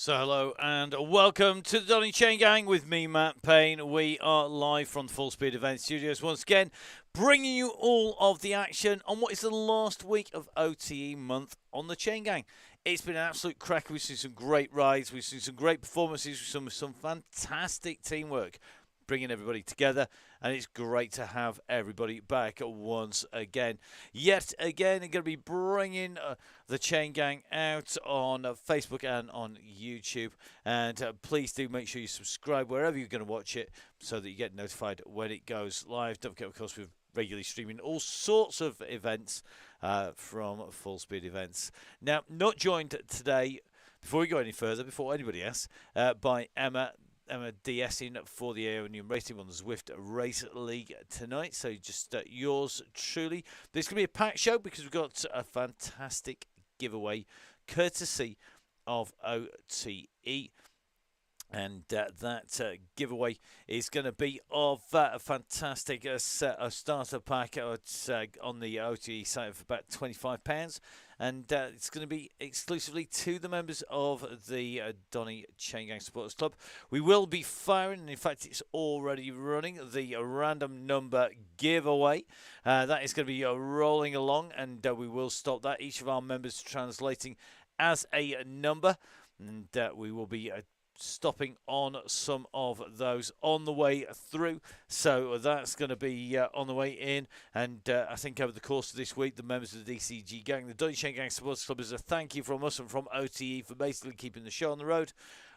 So hello and welcome to the Donny Chaingang with me, Matt Payne. We are live from the Full Speed Event Studios once again, bringing you all of the action on what is the last week of OTE month on the Chaingang. It's been an absolute cracker. We've seen some great rides, we've seen some great performances, some fantastic teamwork, bringing everybody together, and it's great to have everybody back once again. Yet again, I'm going to be bringing the Chain Gang out on Facebook and on YouTube, and please do make sure you subscribe wherever you're going to watch it so that you get notified when it goes live. Don't forget, of course, we're regularly streaming all sorts of events from Full Speed Events. Now, not joined today, before we go any further, before anybody asks, by Emma DSing for the Aeonium Racing on the Zwift Race League tonight. So just yours truly. There's going to be a packed show because we've got a fantastic giveaway courtesy of OTE. And that giveaway is going to be of a fantastic starter pack on the OTE site for about £25. And it's going to be exclusively to the members of the Donny Chaingang Supporters Club. We will be firing, and in fact it's already running, the random number giveaway. That is going to be rolling along, and we will stop that. Each of our members translating as a number, and we will be stopping on some of those on the way through, so that's going to be on the way in. And I think over the course of this week, the members of the DCG gang, the Donny Chaingang Supporters Club, is a thank you from us and from OTE for basically keeping the show on the road.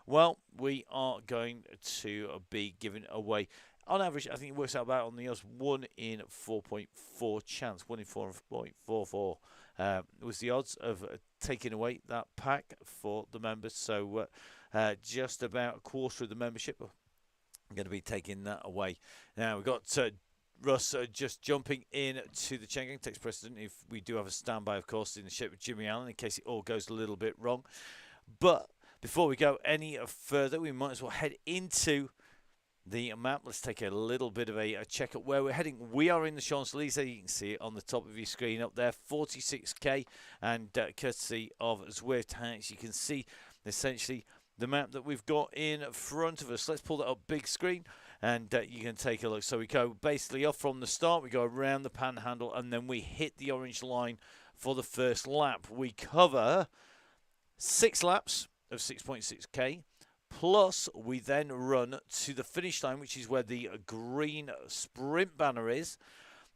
Well, we are going to be giving away, on average, I think it works out about on the odds 1 in 4.4 chance. 1 in 4.44 was the odds of taking away that pack for the members. So just about a quarter of the membership are going to be taking that away. Now we've got Russ just jumping in to the Chain Gang. Takes precedent if we do have a standby, of course, in the shape of Jimmy Allen in case it all goes a little bit wrong. But before we go any further, we might as well head into the map. Let's take a little bit of a check at where we're heading. We are in the Champs-Élysées. You can see it on the top of your screen up there, 46k, and courtesy of Zwift. As you can see, essentially the map that we've got in front of us. Let's pull that up big screen, and you can take a look. So we go basically off from the start, we go around the panhandle, and then we hit the orange line for the first lap. We cover 6 laps of 6.6k, plus we then run to the finish line, which is where the green sprint banner is.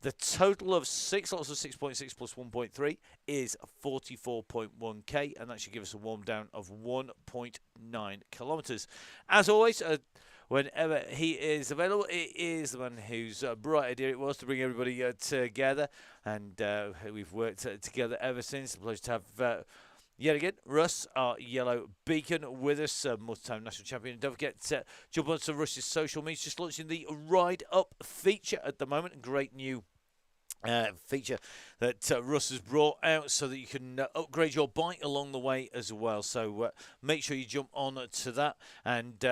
The total of 6 lots of 6.6 plus 1.3 is 44.1k, and that should give us a warm down of 1.9 kilometres. As always, whenever he is available, it is the man whose bright idea it was to bring everybody together, and we've worked together ever since. A pleasure to have yet again Russ, our yellow beacon, with us, multi-time national champion. Don't forget to jump onto Russ's social media. Just launching the Ride Up feature at the moment. Great new feature that Russ has brought out so that you can upgrade your bike along the way as well. So make sure you jump on to that and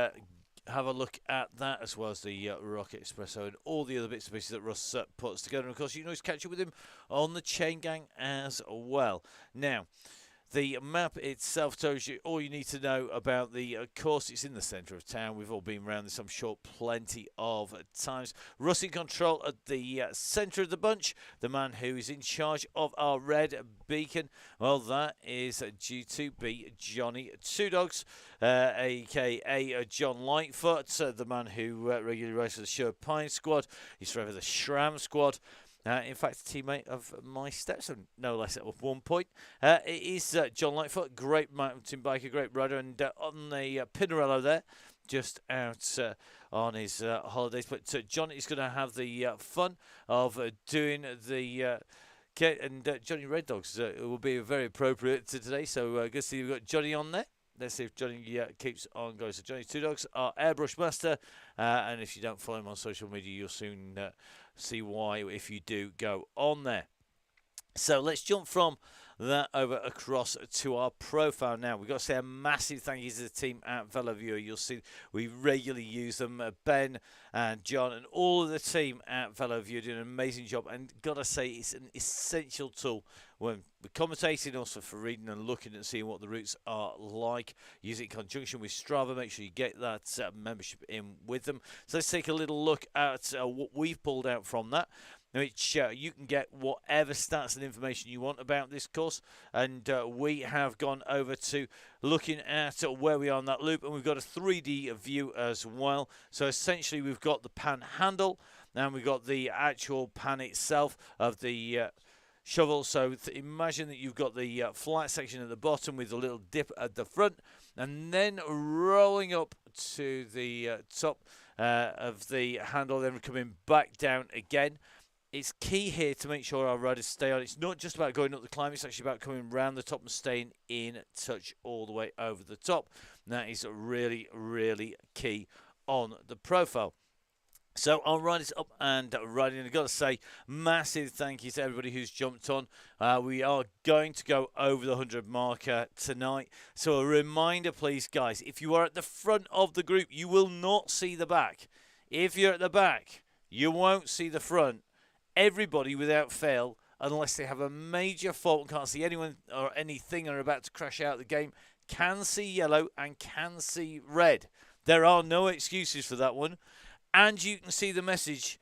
have a look at that, as well as the Rocket Espresso and all the other bits and pieces that Russ puts together. And of course, you can always catch up with him on the Chain Gang as well. Now, the map itself tells you all you need to know about the course. It's in the centre of town. We've all been around this, I'm sure, plenty of times. Russ in control at the centre of the bunch. The man who is in charge of our red beacon, well, that is due to be Johnny Two Dogs, a.k.a. John Lightfoot, the man who regularly races the Sherwood Pine squad. He's forever the Shram squad. In fact, a teammate of my stepson, no less at one point. It is John Lightfoot, great mountain biker, great rider, and on the Pinarello there, just out on his holidays. But John is going to have the fun of doing the kit, and Johnny Red Dogs will be very appropriate to today. So good to see you've got Johnny on there. Let's see if Johnny keeps on going. So Johnny Two Dogs, our airbrush master, and if you don't follow him on social media, you'll soon see why if you do go on there. So let's jump from that over across to our profile now. We've got to say a massive thank you to the team at VeloViewer. You'll see we regularly use them. Ben and John and all of the team at VeloViewer do an amazing job. And got to say, it's an essential tool when we're commentating, also for reading and looking and seeing what the routes are like. Use it in conjunction with Strava. Make sure you get that membership in with them. So let's take a little look at what we've pulled out from that, which you can get whatever stats and information you want about this course. And we have gone over to looking at where we are on that loop, and we've got a 3D view as well. So essentially we've got the panhandle, and we've got the actual pan itself of the shovel. So imagine that you've got the flat section at the bottom with a little dip at the front, and then rolling up to the top of the handle, then coming back down again. It's key here to make sure our riders stay on. It's not just about going up the climb, it's actually about coming round the top and staying in touch all the way over the top. And that is really, really key on the profile. So our riders up and riding, and I've got to say, massive thank you to everybody who's jumped on. We are going to go over the 100 marker tonight. So a reminder, please, guys, if you are at the front of the group, you will not see the back. If you're at the back, you won't see the front. Everybody, without fail, unless they have a major fault and can't see anyone or anything and are about to crash out of the game, can see yellow and can see red. There are no excuses for that one. And you can see the message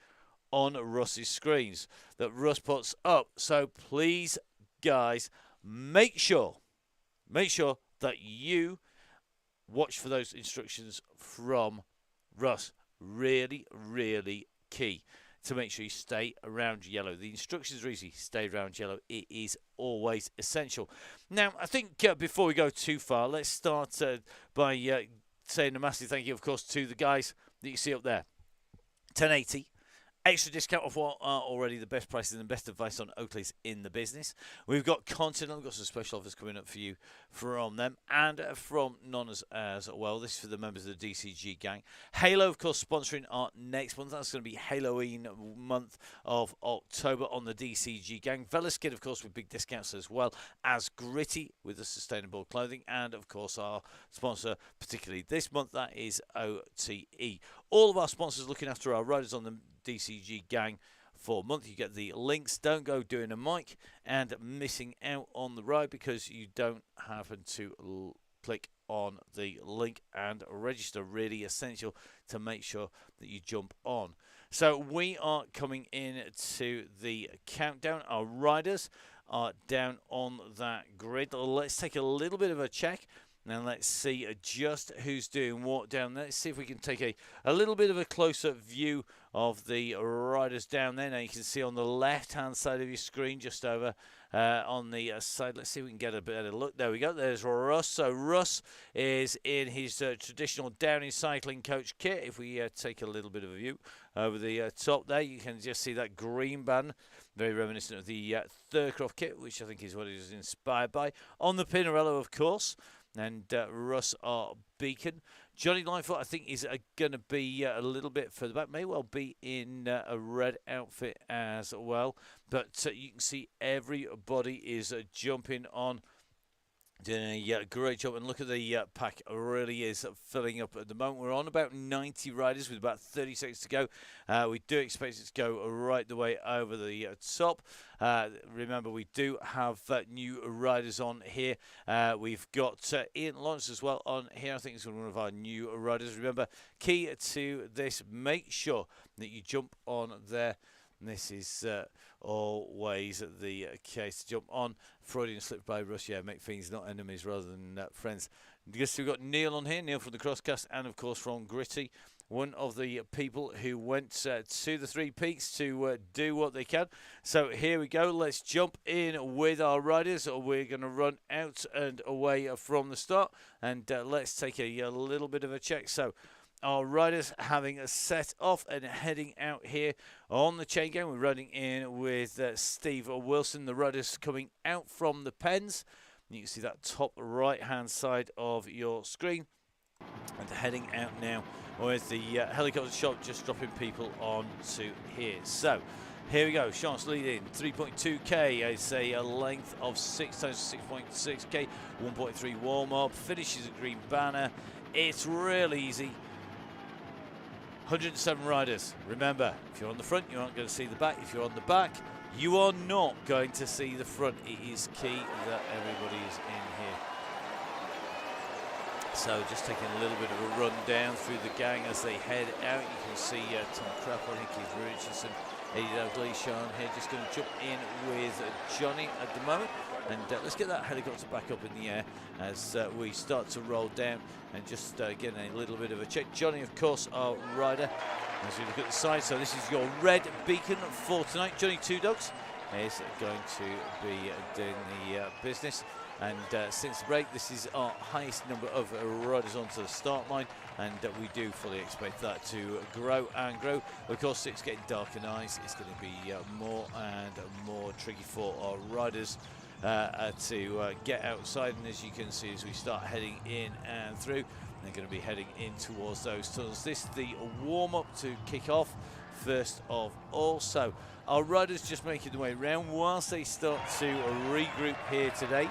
on Russ's screens that Russ puts up. So please, guys, make sure that you watch for those instructions from Russ. Really, really key to make sure you stay around yellow. The instructions are easy. Stay around yellow. It is always essential. Now, I think before we go too far, let's start by saying a massive thank you, of course, to the guys that you see up there. 1080. Extra discount of what are already the best prices and best advice on Oakleys in the business. We've got content, and we've got some special offers coming up for you from them and from Nonners as well. This is for the members of the DCG gang. Halo, of course, sponsoring our next month. That's going to be Halloween month of October on the DCG gang. Velasquid, of course, with big discounts as well as Gritty with the sustainable clothing. And, of course, our sponsor, particularly this month, that is OTE. All of our sponsors looking after our riders on the DCG gang for a month. You get the links. Don't go doing a mic and missing out on the ride because you don't happen to click on the link and register. Really essential to make sure that you jump on. So we are coming in to the countdown. Our riders are down on that grid. Let's take a little bit of a check. Now let's see just who's doing what down there. Let's see if we can take a little bit of a closer view of the riders down there. Now you can see on the left-hand side of your screen, just over on the side. Let's see if we can get a better look. There we go. There's Russ. So Russ is in his traditional Downey cycling coach kit. If we take a little bit of a view over the top there, you can just see that green band, very reminiscent of the Thurcroft kit, which I think is what it is inspired by. On the Pinarello, of course. And Russ our beacon. Johnny Lightfoot, I think, is going to be a little bit further back. May well be in a red outfit as well. But you can see everybody is jumping on. Doing a great job, and look at the pack, really is filling up at the moment. We're on about 90 riders with about 30 seconds to go. We do expect it to go right the way over the top. Remember, we do have new riders on here. We've got Ian Lawrence as well on here. I think it's one of our new riders. Remember, key to this, make sure that you jump on there. This is always the case. Jump on. Freudian slip by Russ. Yeah, make things not enemies rather than friends. Guess we've got Neil on here. Neil from the Crosscast and, of course, from Gritty. One of the people who went to the Three Peaks to do what they can. So here we go. Let's jump in with our riders. We're going to run out and away from the start. And let's take a little bit of a check. So our riders having a set off and heading out here on the Chaingang. We're running in with Steve Wilson. The riders coming out from the pens. You can see that top right-hand side of your screen. And heading out now with the helicopter shot, just dropping people onto here. So here we go. Chance leading 3.2k. It's a length of 6 times 6.6k. 1.3 warm-up. Finishes a green banner. It's really easy. 107 riders. Remember, if you're on the front, you aren't going to see the back. If you're on the back, You are not going to see the front. It is key that everybody is in here. So just taking a little bit of a run down through the gang as they head out. You can see Tom Crapple, Keith Richardson, Eddie Dalglish Sean here, just going to jump in with Johnny at the moment. And let's get that helicopter back up in the air as we start to roll down and just getting a little bit of a check. Johnny, of course, our rider. As we look at the side, so this is your red beacon for tonight. Johnny Two Dogs is going to be doing the business. And since the break, this is our highest number of riders onto the start line, and we do fully expect that to grow and grow. Of course, it's getting darker nights. It's going to be more and more tricky for our riders to get outside. And as you can see, as we start heading in and through, they're going to be heading in towards those tunnels. This is the warm-up to kick off first of all. So our riders just making their way around whilst they start to regroup here today.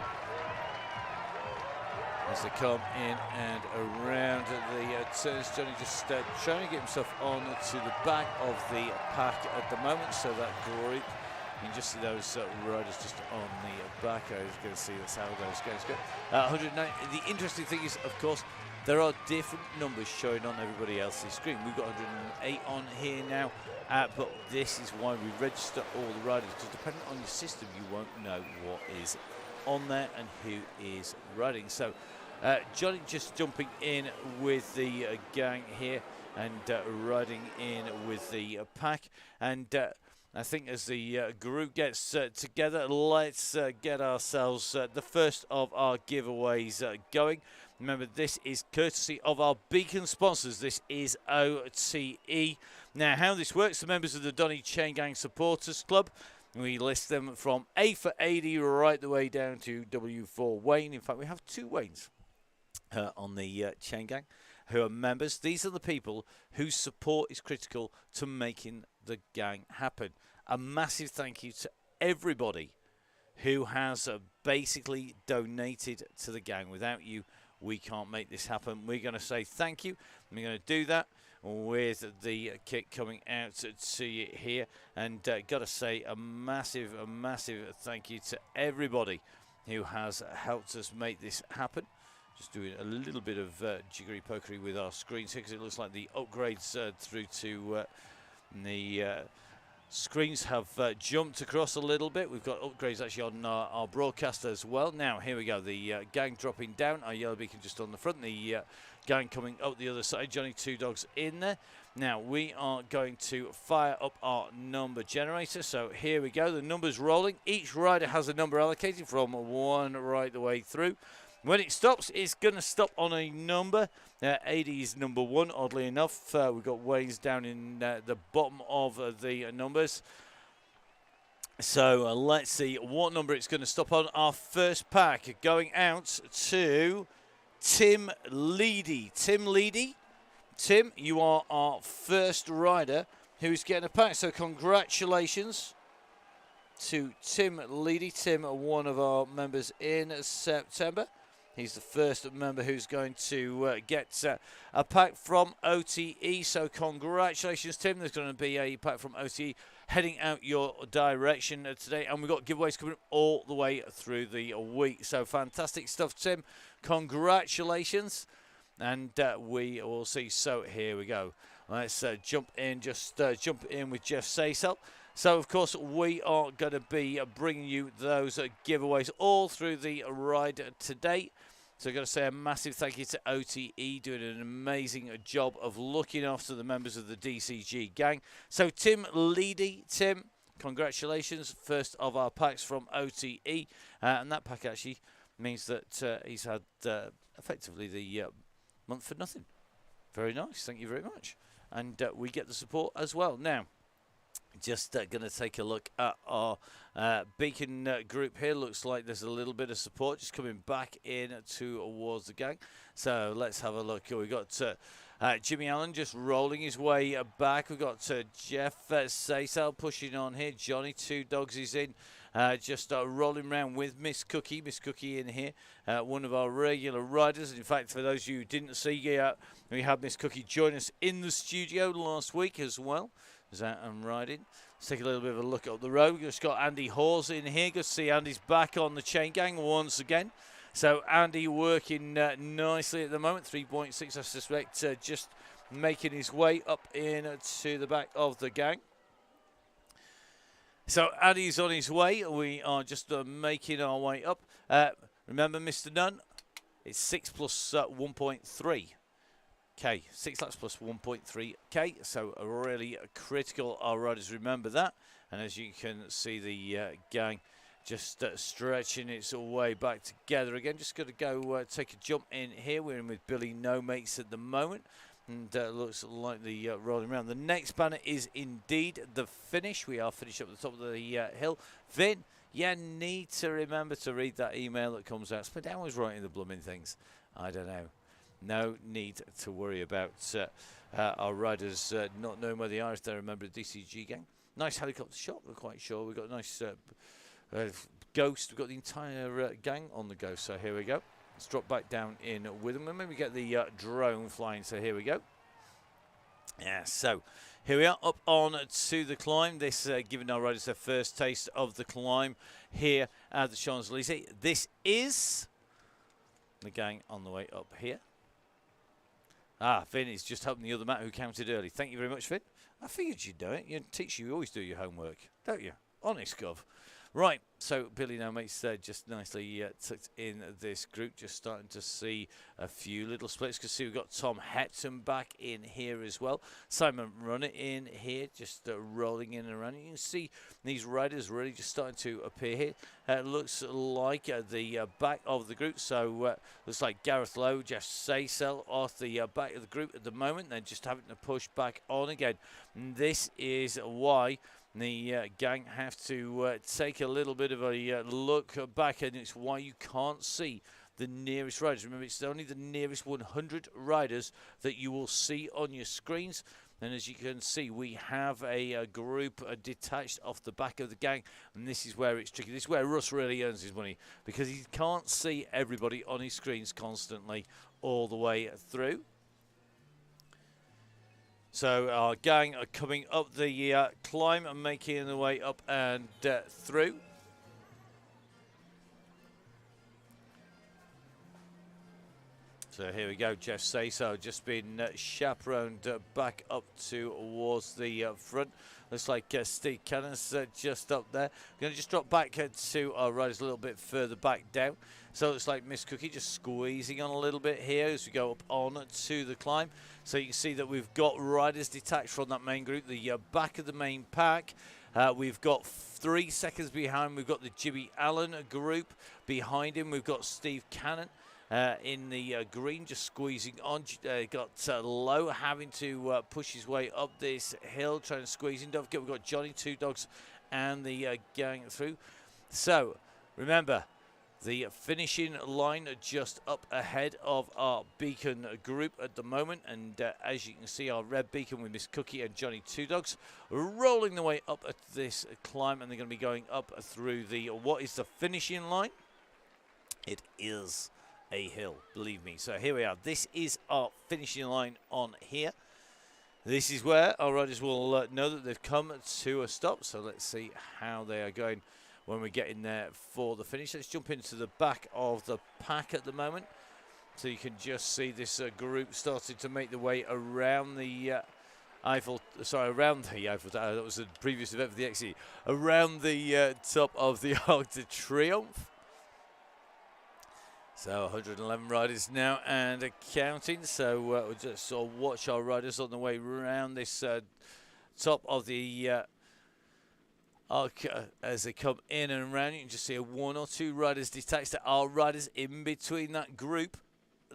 As they come in and around the turns, Johnny just trying to get himself on to the back of the pack at the moment, so that group, you can just see those riders just on the back. I was going to see that's how those guys go. 109. The interesting thing is, of course, there are different numbers showing on everybody else's screen. We've got 108 on here now, but this is why we register all the riders, because depending on your system, you won't know what is on there and who is riding. So Johnny just jumping in with the gang here and riding in with the pack. And I think as the group gets together, let's get ourselves the first of our giveaways going. Remember, this is courtesy of our beacon sponsors. This is OTE. Now, how this works, the members of the Donny Chaingang Supporters Club, we list them from A for 80 right the way down to W for Wayne. In fact, we have two Waynes on the chain gang who are members. These are the people whose support is critical to making the gang happen. A massive thank you to everybody who has basically donated to the gang. Without you, we can't make this happen. We're going to say thank you. We're going to do that with the kit coming out to you here. And got to say a massive thank you to everybody who has helped us make this happen. Just doing a little bit of jiggery pokery with our screens here, because it looks like the upgrades through to the screens have jumped across a little bit. We've got upgrades actually on our broadcast as well. Now, here we go. The gang dropping down. Our yellow beacon just on the front. The gang coming up the other side. Johnny Two Dogs in there. Now, we are going to fire up our number generator. So, here we go. The number's rolling. Each rider has a number allocated from 1 right the way through. When it stops, it's going to stop on a number. 80 is number 1, oddly enough. We've got Wayne's down in the bottom of the numbers. So let's see what number it's going to stop on. Our first pack going out to Tim Leedy. Tim Leedy. Tim, you are our first rider who's getting a pack. So congratulations to Tim Leedy. Tim, one of our members in September. He's the first member who's going to get a pack from OTE. So congratulations, Tim. There's going to be a pack from OTE heading out your direction today. And we've got giveaways coming all the way through the week. So fantastic stuff, Tim. Congratulations. And we will see. So here we go. Let's jump in. Just jump in with Jeff Saysel. So, of course, we are going to be bringing you those giveaways all through the ride today. So I've got to say a massive thank you to OTE, doing an amazing job of looking after the members of the DCG gang. So Tim Leedy, Tim, congratulations. First of our packs from OTE. And that pack actually means that he's had effectively the month for nothing. Very nice. Thank you very much. And we get the support as well. Now, just going to take a look at our beacon group here. Looks like there's a little bit of support just coming back in towards the gang. So let's have a look. We've got Jimmy Allen just rolling his way back. We've got Jeff Saysal pushing on here. Johnny Two Dogs is in. Just rolling around with Miss Cookie. Miss Cookie in here. One of our regular riders. In fact, for those of you who didn't see, we had Miss Cookie join us in the studio last week as well. is out and riding. Let's take a little bit of a look up the road. We've just got Andy Hawes in here. Good to see Andy's back on the Chaingang once again. So Andy working nicely at the moment. 3.6, I suspect, just making his way up in to the back of the gang. So Andy's on his way. We are just making our way up. Remember, Mr. Nunn, it's 6 plus 1.3. K, 6 laps plus 1.3 K, so really critical. Our riders remember that, and as you can see, the gang just stretching its way back together again. Just got to go take a jump in here. We're in with Billy No Mates at the moment, and looks like the rolling around. The next banner is indeed the finish. We are finished up at the top of the hill. Vin, you need to remember to read that email that comes out. Spend hours writing the blooming things. I don't know. No need to worry about our riders not knowing where they are if they're a member of the DCG gang. Nice helicopter shot, we're quite sure. We've got a nice ghost. We've got the entire gang on the go. So here we go. Let's drop back down in with them. And maybe get the drone flying. So here we go. Yeah, so here we are up on to the climb. This giving our riders their first taste of the climb here at the Champs-Élysées. This is the gang on the way up here. Finn is just helping the other Matt who counted early. Thank you very much, Finn. I figured you'd do it. You teach you always do your homework, don't you? Honest, Gov. Right, so Billy Now Mates just nicely tucked in this group. Just starting to see a few little splits. You can see we've got Tom Hetton back in here as well. Simon Runner in here, just rolling in and around. You can see these riders really just starting to appear here. Looks like the back of the group. So looks like Gareth Lowe, Jeff Saysel off the back of the group at the moment. They're just having to push back on again. And this is why the gang have to take a little bit of a look back, and it's why you can't see the nearest riders. Remember, it's only the nearest 100 riders that you will see on your screens. And as you can see, we have a group detached off the back of the gang, and this is where it's tricky. This is where Russ really earns his money, because he can't see everybody on his screens constantly all the way through. So our gang are coming up the climb and making their way up and through. So here we go, Jeff Saso just been chaperoned back up towards the front. Looks like Steve Cannon's just up there. We're going to just drop back to our riders a little bit further back down. So it looks like Miss Cookie just squeezing on a little bit here as we go up on to the climb. So you can see that we've got riders detached from that main group, the back of the main pack. We've got 3 seconds behind. We've got the Jimmy Allen group behind him. We've got Steve Cannon in the green, just squeezing on. Got Lowe having to push his way up this hill, trying to squeeze in. Don't forget, we've got Johnny, Two Dogs, and the gang through. So remember, the finishing line just up ahead of our beacon group at the moment. And as you can see, our red beacon with Miss Cookie and Johnny Two Dogs rolling the way up at this climb. And they're going to be going up through the, what is the finishing line? It is a hill, believe me. So here we are. This is our finishing line on here. This is where our riders will know that they've come to a stop. So let's see how they are going when we get in there for the finish. Let's jump into the back of the pack at the moment. So you can just see this group starting to make the way around the around the Eiffel Tower. That was the previous event for the XE. Around the top of the Arc de Triomphe. So 111 riders now and counting. So we'll just sort of watch our riders on the way around this top of the Arc as they come in and around. You can just see 1 or 2 riders detached. There are riders in between that group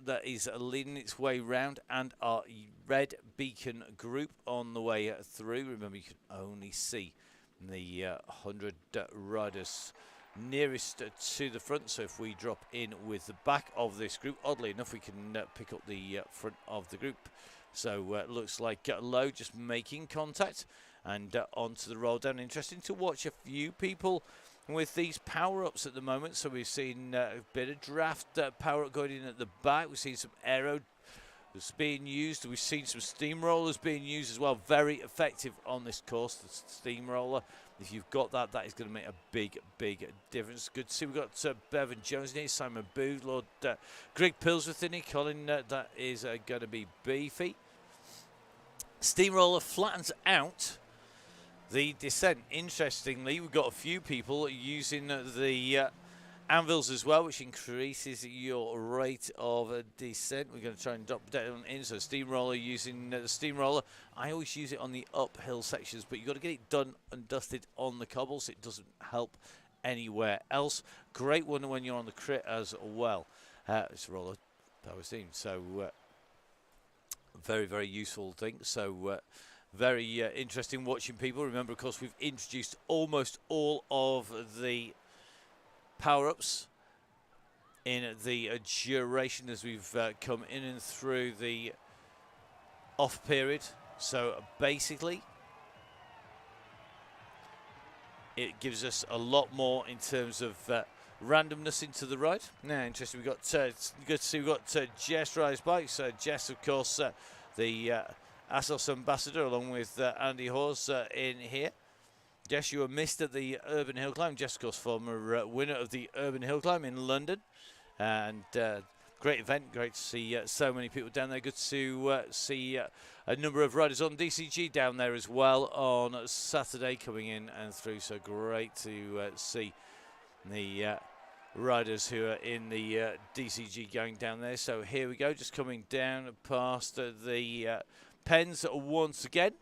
that is leading its way round, and our red beacon group on the way through. Remember, you can only see the 100 riders nearest to the front. So if we drop in with the back of this group, oddly enough, we can pick up the front of the group. So it looks like Lowe just making contact and onto the roll down. Interesting to watch a few people with these power-ups at the moment. So we've seen a bit of draft power-up going in at the back. We've seen some aero that's being used. We've seen some steamrollers being used as well. Very effective on this course, the steamroller. If you've got that, that is going to make a big, big difference. Good to see we've got Bevan Jones in here, Simon Booth, Lord Greg Pillsworth in here. Colin, that is going to be beefy. Steamroller flattens out the descent. Interestingly, we've got a few people using the anvils as well, which increases your rate of descent. We're going to try and drop down in. So steamroller, using the steamroller. I always use it on the uphill sections, but you've got to get it done and dusted on the cobbles. It doesn't help anywhere else. Great one when you're on the crit as well. It's a roller power steam. So very, very useful thing. So very interesting watching people. Remember, of course, we've introduced almost all of the power-ups in the duration as we've come in and through the off period. So basically it gives us a lot more in terms of randomness into the ride. Now, interesting, we've got good to see we've got Jess Rides Bikes. Jess, of course, the ASOS ambassador, along with Andy Hawes in here. Jess, you were missed at the Urban Hill Climb. Jess, of course, former winner of the Urban Hill Climb in London. And great event. Great to see so many people down there. Good to see a number of riders on DCG down there as well on Saturday coming in and through. So great to see the riders who are in the DCG gang down there. So here we go, just coming down past the pens once again.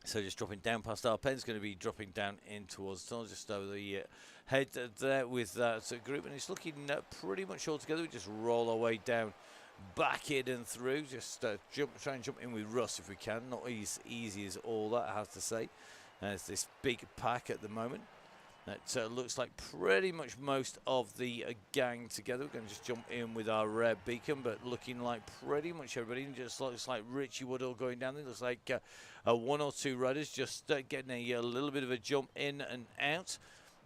So just dropping down past our pens, going to be dropping down in towards the tunnel, just over the head there with that group. And it's looking pretty much all together. We just roll our way down, back in and through. Just try and jump in with Russ if we can. Not as easy as all that, I have to say. There's this big pack at the moment. That looks like pretty much most of the gang together. We're going to just jump in with our red beacon, but looking like pretty much everybody. Just looks like Richie Woodall going down there. Looks like one or two riders just getting a little bit of a jump in and out.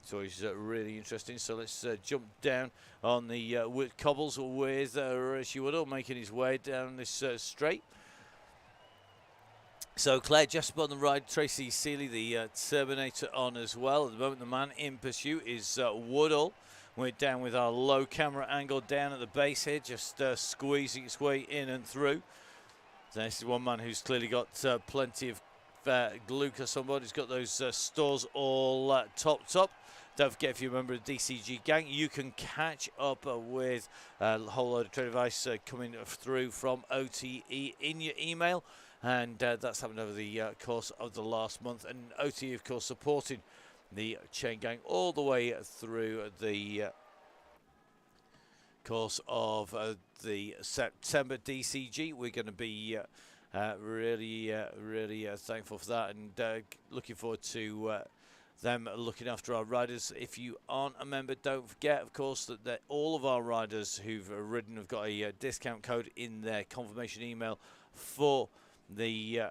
It's always really interesting. So let's jump down on the cobbles with Richie Woodall making his way down this straight. So Claire Jessup on the ride, Tracy Seeley, the Terminator, on as well. At the moment, the man in pursuit is Woodall. We're down with our low camera angle down at the base here, just squeezing its way in and through. So this is one man who's clearly got plenty of glucose on board. He's got those stores all topped up. Don't forget, if you're a member of the DCG gang, you can catch up with a whole load of trade advice coming through from OTE in your email. And that's happened over the course of the last month. And OTE, of course, supporting the Chaingang all the way through the course of the September DCG. We're going to be really thankful for that, and looking forward to them looking after our riders. If you aren't a member, don't forget, of course, that all of our riders who've ridden have got a discount code in their confirmation email for the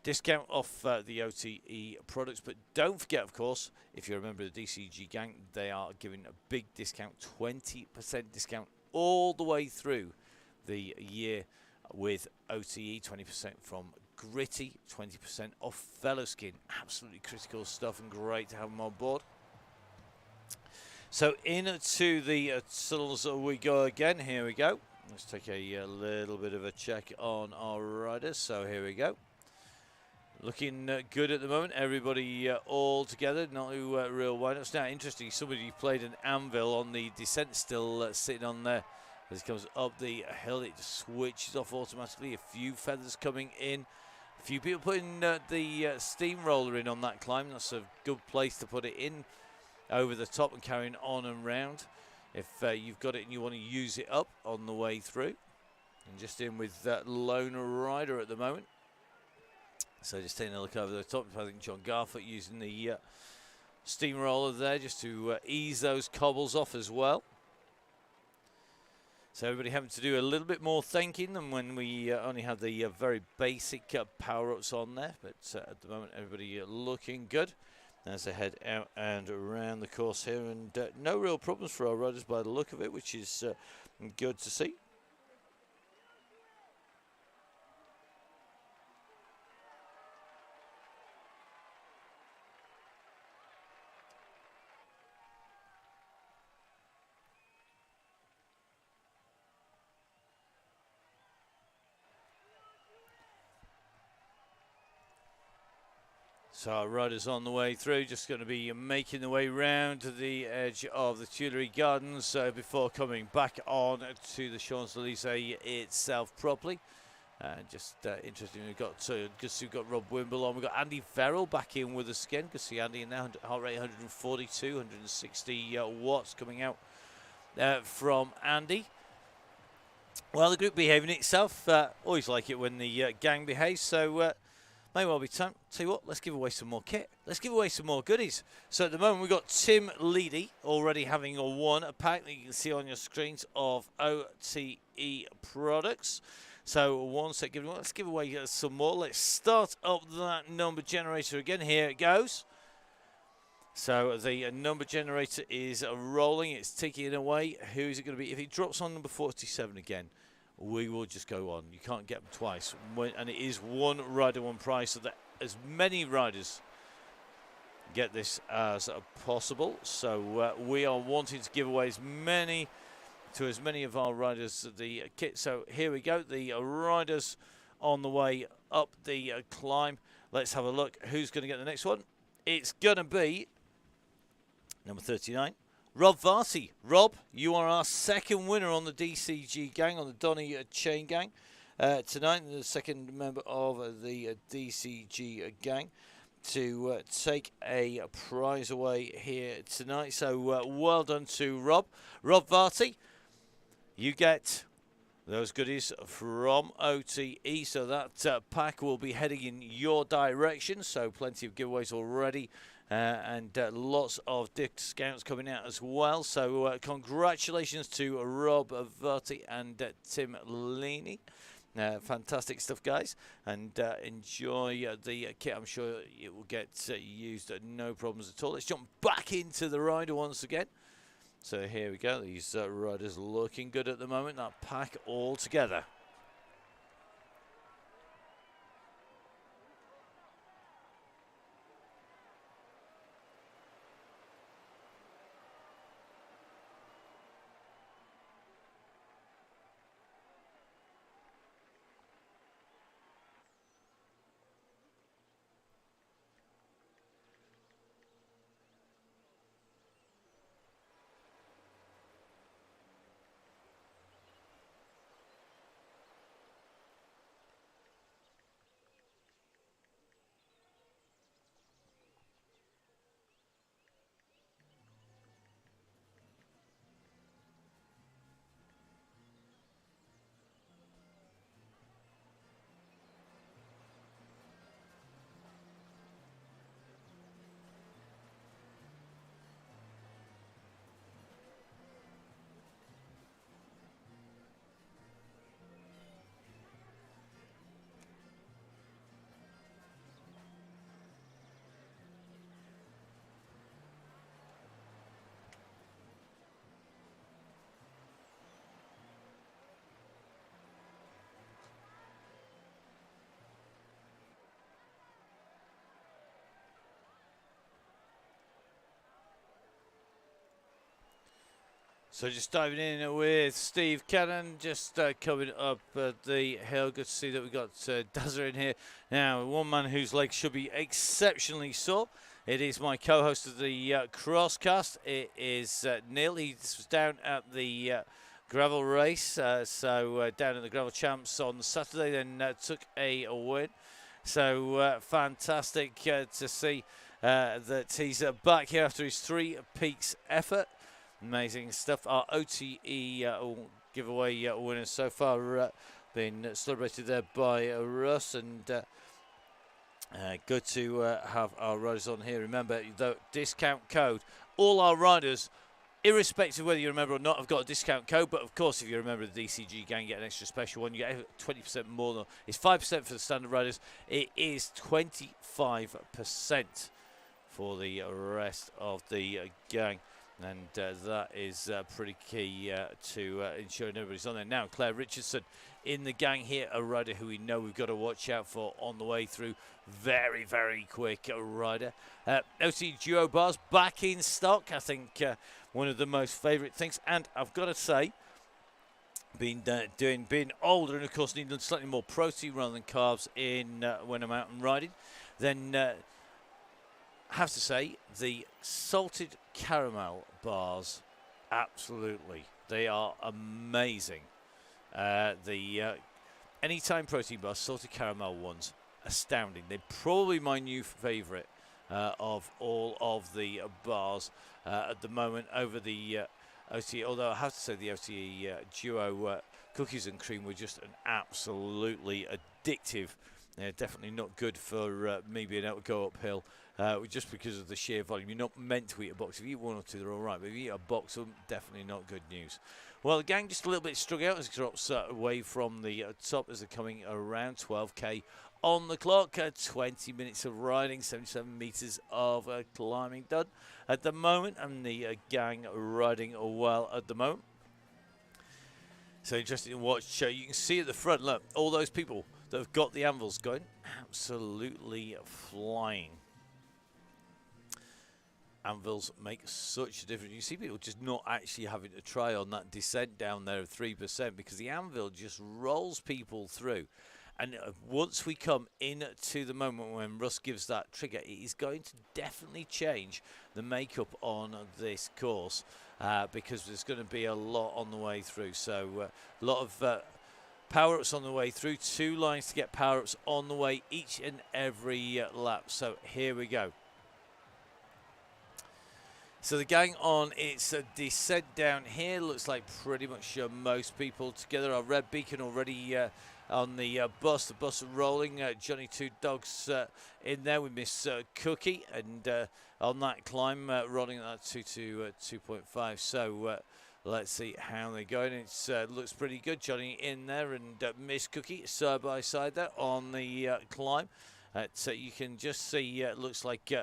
discount off the OTE products. But don't forget, of course, if you're a member of the DCG gang, they are giving a big discount, 20% discount all the way through the year with OTE, 20% from Gritty, 20% off Fellow Skin. Absolutely critical stuff and great to have them on board. So into the tunnels we go again. Here we go. Let's take a little bit of a check on our riders. So here we go. Looking good at the moment. Everybody all together. No real windups. Now, interesting. Somebody played an anvil on the descent, still sitting on there. As it comes up the hill, it switches off automatically. A few feathers coming in. A few people putting the steamroller in on that climb. That's a good place to put it in over the top and carrying on and round. If you've got it and you want to use it up on the way through. And just in with that lone rider at the moment. So just taking a look over the top. I think John Garfoot using the steamroller there just to ease those cobbles off as well. So everybody having to do a little bit more thinking than when we only had the very basic power-ups on there. But at the moment, everybody looking good as they head out and around the course here. And no real problems for our riders by the look of it, which is good to see. So our riders on the way through, just going to be making the way round to the edge of the Tuileries Gardens before coming back on to the Champs-Elysees itself properly. Just interesting, we've got Rob Wimble on. We've got Andy Verrill back in with us again. Good to see Andy in there. Heart rate 142, 160 watts coming out from Andy. Well, the group behaving itself. Always like it when the gang behaves. So may well be time. Tell you what, let's give away some more kit. Let's give away some more goodies. So at the moment, we've got Tim Leedy already having won a pack that you can see on your screens of OTE products. So one set given. Let's give away some more. Let's start up that number generator again. Here it goes. So the number generator is rolling. It's ticking away. Who is it going to be? If it drops on number 47 again, we will just go on. You can't get them twice. And it is one rider, one prize, so that as many riders get this as possible. So we are wanting to give away as many of our riders the kit. So here we go. The riders on the way up the climb. Let's have a look. Who's going to get the next one? It's going to be number 39. Rob Varty. Rob, you are our second winner on the DCG gang, on the Donny Chaingang tonight, the second member of the DCG gang to take a prize away here tonight. So well done to Rob. Rob Varty, you get those goodies from OTE. So that pack will be heading in your direction. So plenty of giveaways already. And lots of discounts coming out as well. So congratulations to Rob Varty and Tim Leedy. Fantastic stuff, guys. And enjoy the kit. I'm sure it will get used no problems at all. Let's jump back into the rider once again. So here we go. These riders looking good at the moment. That pack all together. So just diving in with Steve Cannon, just coming up the hill. Good to see that we've got Dazza in here. Now, one man whose legs should be exceptionally sore. It is my co-host of the Crosscast. It is Neil. He was down at the gravel race, down at the Gravel Champs on Saturday, then took a win. So fantastic to see that he's back here after his Three Peaks effort. Amazing stuff. Our OTE giveaway winners so far been celebrated there by Russ, and good to have our riders on here. Remember, the discount code, all our riders, irrespective of whether you're a member or not, have got a discount code. But of course, if you're a member of the DCG gang, you get an extra special one. You get 20% more than it's 5% for the standard riders. It is 25% for the rest of the gang. And that is pretty key to ensuring everybody's on there. Now, Claire Richardson in the gang here, a rider who we know we've got to watch out for on the way through. Very, very quick rider. OC Duo bars back in stock. I think one of the most favourite things. And I've got to say, being older and, of course, needing slightly more protein rather than carbs in when I'm out and riding, then have to say, the salted caramel bars, absolutely, they are amazing. The Anytime protein bars, salted caramel ones, astounding. They're probably my new favourite of all of the bars at the moment over the OTE. Although I have to say the OTE Duo cookies and cream were just an absolutely addictive. They're definitely not good for me being able to go uphill just because of the sheer volume. You're not meant to eat a box. If you eat one or two, they're all right. But if you eat a box of them, definitely not good news. Well, the gang just a little bit strung out as it drops away from the top as they're coming around 12k on the clock. 20 minutes of riding, 77 metres of climbing done at the moment. And the gang riding well at the moment. So interesting to watch. You can see at the front, look, all those people that have got the anvils going, absolutely flying. Anvils make such a difference. You see people just not actually having to try on that descent down there of 3% because the anvil just rolls people through. And once we come into the moment when Russ gives that trigger, it is going to definitely change the makeup on this course because there's going to be a lot on the way through. So a lot of power-ups on the way through. 2 lines to get power-ups on the way each and every lap. So here we go. So the gang on its descent down here looks like pretty much most people together. Our red beacon already on the bus. The bus rolling. Johnny Two Dogs in there with Miss Cookie, and on that climb rolling at that 2 to 2.5. So let's see how they're going. It looks pretty good. Johnny in there and Miss Cookie side by side there on the climb. So you can just see it looks like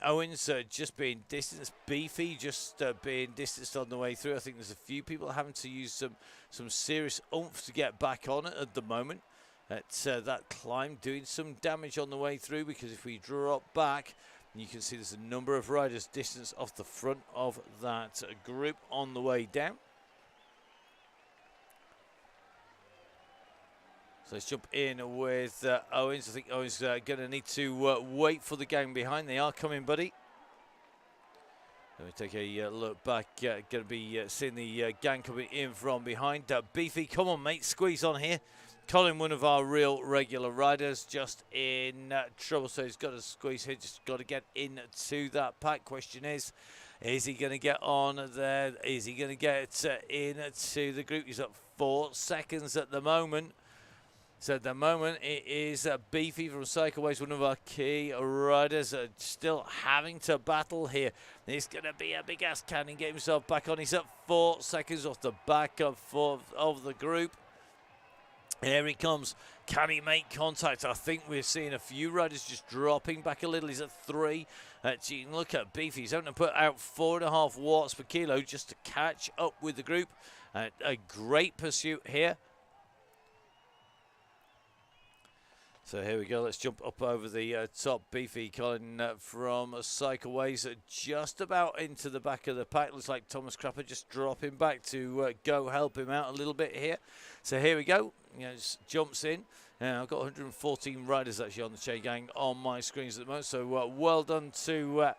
Owens just being distanced, Beefy just being distanced on the way through. I think there's a few people having to use some serious oomph to get back on it at the moment. That climb doing some damage on the way through because if we drop back, you can see there's a number of riders distance off the front of that group on the way down. So let's jump in with Owens. I think Owens going to need to wait for the gang behind. They are coming, buddy. Let me take a look back. Going to be seeing the gang coming in from behind. Beefy, come on, mate. Squeeze on here. Colin, one of our real regular riders, just in trouble. So he's got to squeeze here. Just got to get into that pack. Question is he going to get on there? Is he going to get into the group? He's at 4 seconds at the moment. So at the moment, it is Beefy from Cycleways, one of our key riders, still having to battle here. It's going to be a big ass. Can he get himself back on? He's at 4 seconds off the back of the group. Here he comes. Can he make contact? I think we're seeing a few riders just dropping back a little. He's at 3. You can look at Beefy. He's having to put out 4.5 watts per kilo just to catch up with the group. A great pursuit here. So here we go. Let's jump up over the top. Beefy Colin from Cycleways just about into the back of the pack. Looks like Thomas Crapper just dropping back to go help him out a little bit here. So here we go. Just jumps in. I've got 114 riders actually on the Chaingang on my screens at the moment. So well done to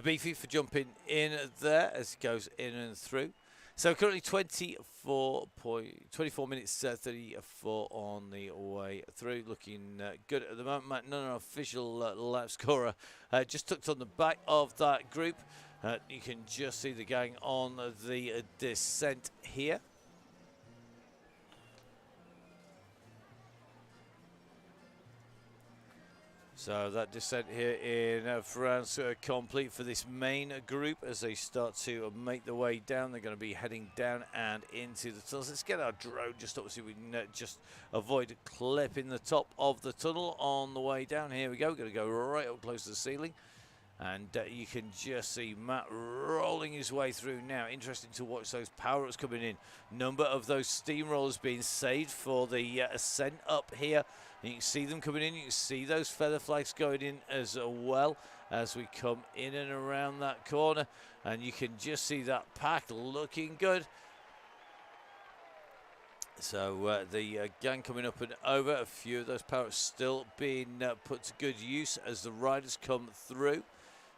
Beefy for jumping in there as he goes in and through. So currently 24 minutes 34 on the way through, looking good at the moment. Matt Nunn, our official lap scorer, just tucked on the back of that group. You can just see the gang on the descent here. So that descent here in France complete for this main group as they start to make their way down. They're going to be heading down and into the tunnels. Let's get our drone just up so we can just avoid clipping the top of the tunnel on the way down. Here we go. Going to go right up close to the ceiling. And you can just see Matt rolling his way through now. Interesting to watch those power-ups coming in. Number of those steamrollers being saved for the ascent up here. And you can see them coming in. You can see those feather flags going in as well as we come in and around that corner. And you can just see that pack looking good. So the gang coming up and over. A few of those power still being put to good use as the riders come through.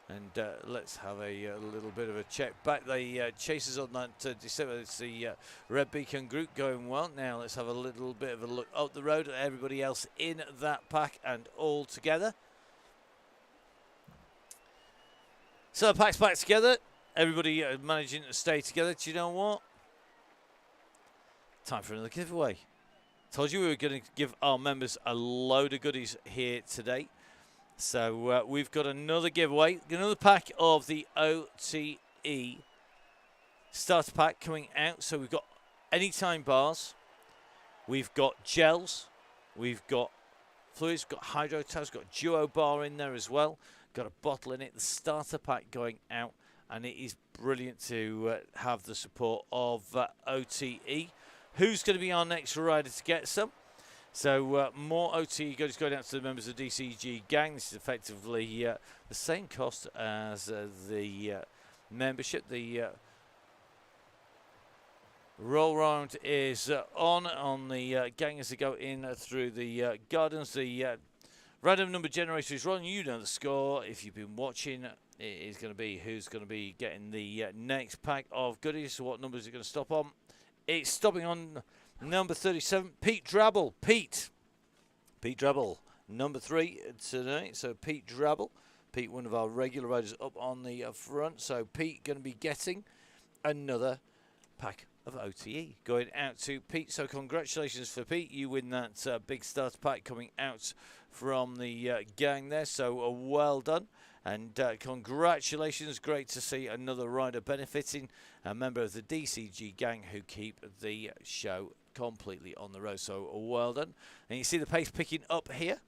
And let's have a little bit of a check back. The chasers on that December, it's the Red Beacon group going well. Now let's have a little bit of a look up the road at everybody else in that pack and all together. So the pack's back together. Everybody managing to stay together. Do you know what? Time for another giveaway. Told you we were going to give our members a load of goodies here today. So we've got another giveaway, another pack of the OTE starter pack coming out. So we've got anytime bars, we've got gels, we've got fluids, we've got hydro tabs, got duo bar in there as well. Got a bottle in it. The starter pack going out, and it is brilliant to have the support of OTE. Who's going to be our next rider to get some? So more OTE goodies going out to the members of DCG Gang. This is effectively the same cost as the membership. The roll round is on the gang as they go in through the gardens. The random number generator is rolling. You know the score. If you've been watching, it is going to be who's going to be getting the next pack of goodies. So what number is it going to stop on? It's stopping on number 37, Pete Drabble. Pete Drabble, number 3 tonight. So Pete Drabble. Pete, one of our regular riders up on the front. So Pete going to be getting another pack of OTE going out to Pete. So congratulations for Pete. You win that big starter pack coming out from the gang there. So well done. And congratulations. Great to see another rider benefiting, a member of the DCG gang who keep the show completely on the road. So well done. And you see the pace picking up here.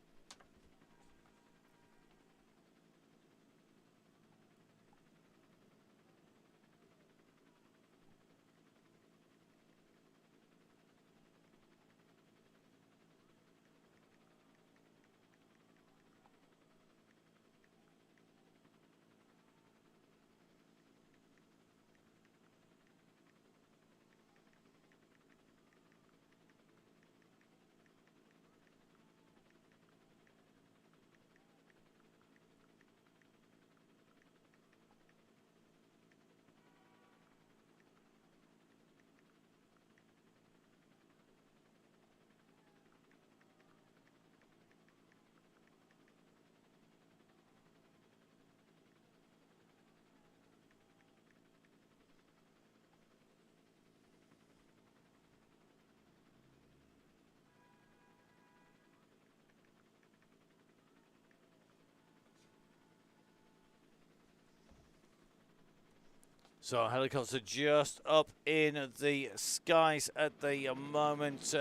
So helicopter just up in the skies at the moment,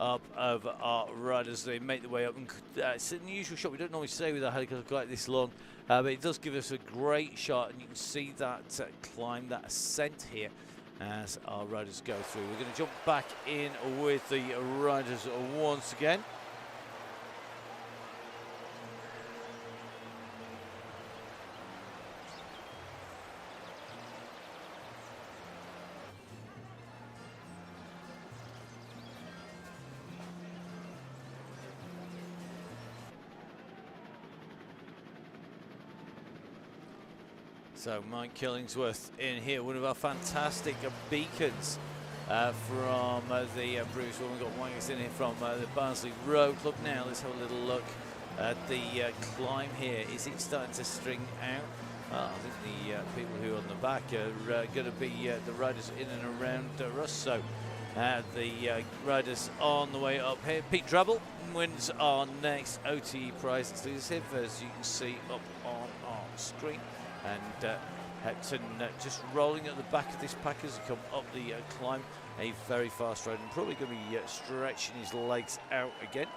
up over our riders. They make their way up. And, it's an unusual shot. We don't normally say with a helicopter quite this long, but it does give us a great shot, and you can see that climb, that ascent here as our riders go through. We're going to jump back in with the riders once again. So Mike Killingsworth in here, one of our fantastic beacons from the Bruce. We've got Wangers in here from the Barnsley Road Club. Now let's have a little look at the climb here. Is it starting to string out? I think the people who are on the back are going to be the riders in and around us. So the riders on the way up here. Pete Drabble wins our next OTE prize exclusive, as you can see up on our screen. And Hecton just rolling at the back of this pack as he come up the climb. A very fast ride, and probably going to be stretching his legs out again.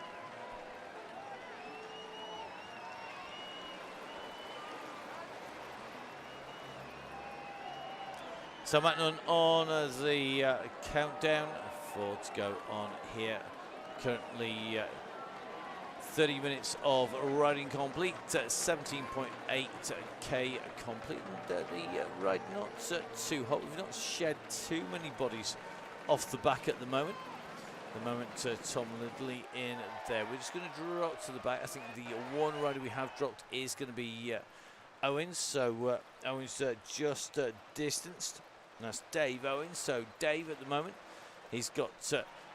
So Macnon on the countdown for to go on here. Currently 30 minutes of riding complete, 17.8k complete, and the ride not too hot. We've not shed too many bodies off the back at the moment. the moment Tom Lindley in there. We're just going to drop to the back. I think the one rider we have dropped is going to be Owens. So Owens just distanced. And that's Dave Owens. So Dave at the moment, he's got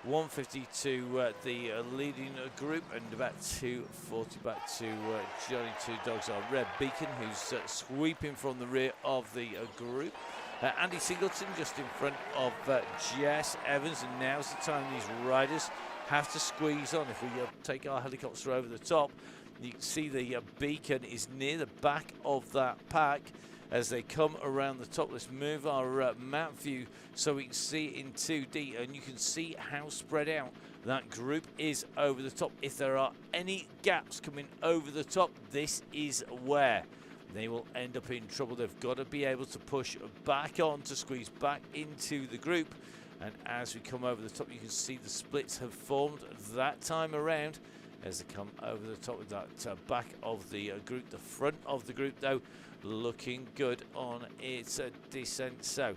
150 to the leading group and about 240 back to Johnny Two Dogs, our Red Beacon, who's sweeping from the rear of the group. Andy Singleton just in front of Jess Evans, and now's the time these riders have to squeeze on. If we take our helicopter over the top, you can see the beacon is near the back of that pack as they come around the top. Let's move our map view so we can see it in 2D, and you can see how spread out that group is over the top. If there are any gaps coming over the top, this is where they will end up in trouble. They've got to be able to push back on to squeeze back into the group. And as we come over the top, you can see the splits have formed that time around as they come over the top with that back of the group. The front of the group, though, looking good on its descent. So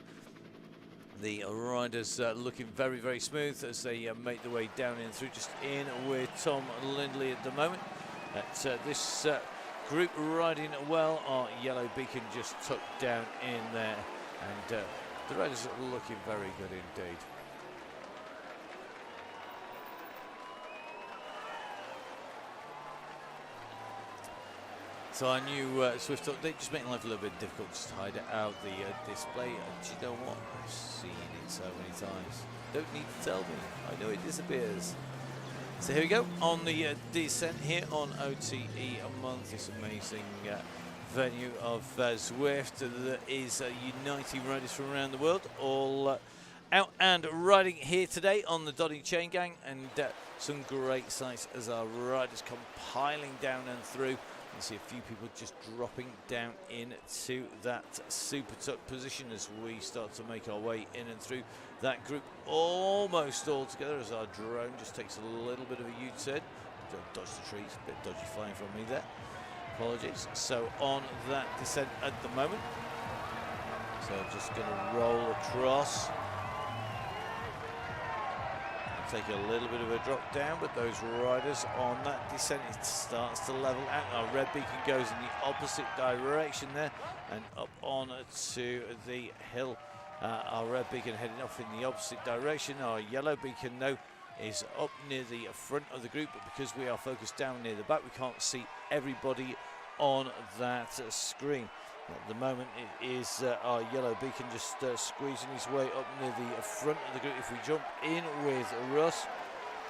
the riders looking very, very smooth as they make their way down and through, just in with Tom Lindley at the moment. This group riding well. Our yellow beacon just tucked down in there, and the riders are looking very good indeed. So our new Swift update just making life a little bit difficult to hide it out the display. And you know what? I've seen it so many times. Don't need to tell me. I know it disappears. So here we go on the descent here on OTE a month. This amazing venue of Zwift that is uniting riders from around the world, all out and riding here today on the Donny Chaingang, and some great sights as our riders come piling down and through. You see a few people just dropping down into that super tuck position as we start to make our way in and through that group almost all together as our drone just takes a little bit of a U-turn. Dodge the trees, a bit dodgy flying from me there. Apologies. So on that descent at the moment. So just going to roll across. Take a little bit of a drop down, but those riders on that descent, it starts to level out. Our red beacon goes in the opposite direction there and up on to the hill. Our red beacon heading off in the opposite direction. Our yellow beacon, though, is up near the front of the group, but because we are focused down near the back, we can't see everybody on that screen. At the moment, it is our yellow beacon just squeezing his way up near the front of the group. If we jump in with Russ,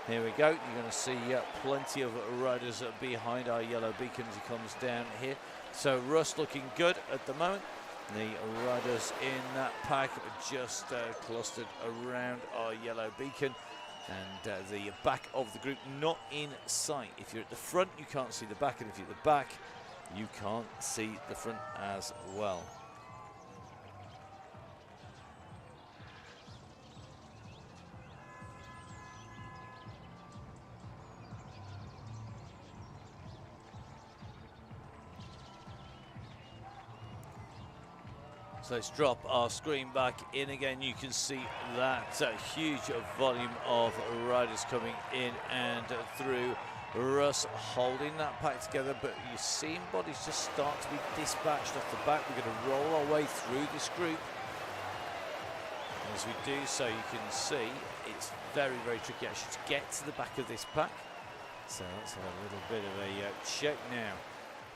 here we go. You're going to see plenty of riders behind our yellow beacon as he comes down here. So Russ looking good at the moment. The riders in that pack are just clustered around our yellow beacon, and the back of the group not in sight. If you're at the front, you can't see the back, and if you're at the back, you can't see the front as well. So let's drop our screen back in again. You can see that huge volume of riders coming in and through. Russ holding that pack together, but you're seeing bodies just start to be dispatched off the back. We're going to roll our way through this group. And as we do so, you can see it's very, very tricky actually to get to the back of this pack. So let's have a little bit of a check now.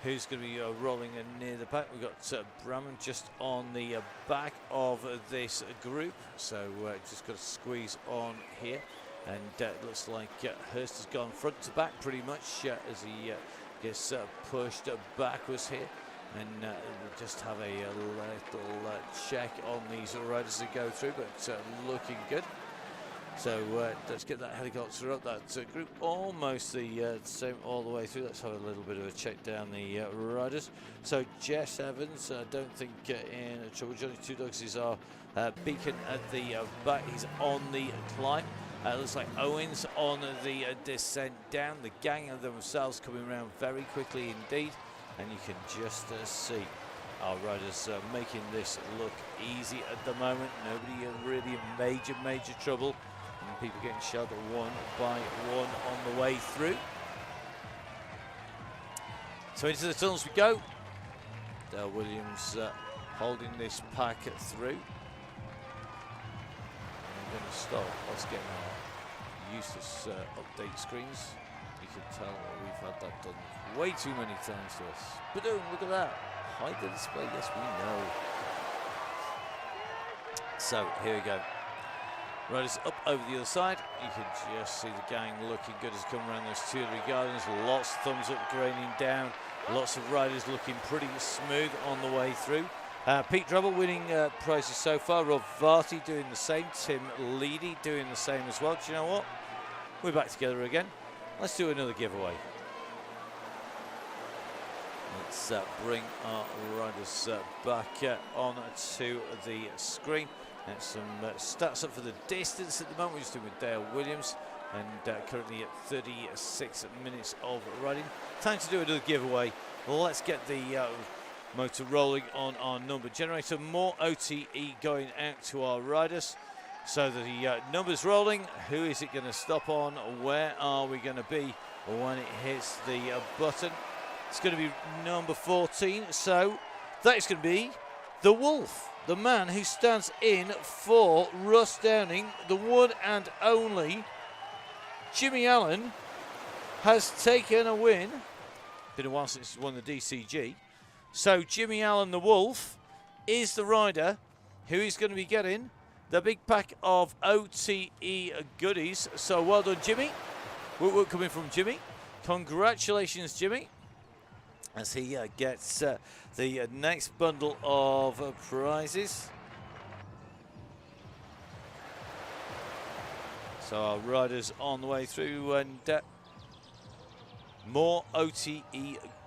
Who's going to be rolling near the back? We've got Bramman just on the back of this group. So just got to squeeze on here. And it looks like Hurst has gone front to back pretty much as he gets pushed backwards here. And we'll just have a little check on these riders that go through, but looking good. So let's get that helicopter up. That group almost the same all the way through. Let's have a little bit of a check down the riders. So Jess Evans, I don't think in trouble. Johnny Two Dogs is our beacon at the back. He's on the climb. Looks like Owens on the descent down. The gang of themselves coming around very quickly indeed. And you can just see our riders making this look easy at the moment. Nobody really in major trouble. people getting shot one by one on the way through. So into the tunnels we go. Dale Williams holding this pack through. We're going to stop. Let's get our useless update screens. You can tell we've had that done way too many times to us. But oh, look at that. Hide the display. Yes, we know. So here we go. Riders up over the other side. You can just see the gang looking good as they come around those Tuileries Gardens. Lots of thumbs up draining down. Lots of riders looking pretty smooth on the way through. Pete Drubble winning prizes so far. Rob Varty doing the same. Tim Leedy doing the same as well. Do you know what? We're back together again. Let's do another giveaway. Let's bring our riders back on to the screen. And some stats up for the distance at the moment. We're just doing with Dale Williams, and currently at 36 minutes of riding. Time to do another giveaway. Well, let's get the motor rolling on our number generator. More OTE going out to our riders. So the number's rolling. Who is it going to stop on? Where are we going to be when it hits the button? It's going to be number 14. So that is going to be the Wolf. The man who stands in for Russ Downing, the one and only Jimmy Allen, has taken a win. Been a while since he's won the DCG. So Jimmy Allen, the Wolf, is the rider who is going to be getting the big pack of OTE goodies. So well done, Jimmy. We're coming from Jimmy. Congratulations, Jimmy, as he gets the next bundle of prizes. So our riders on the way through, and more OTE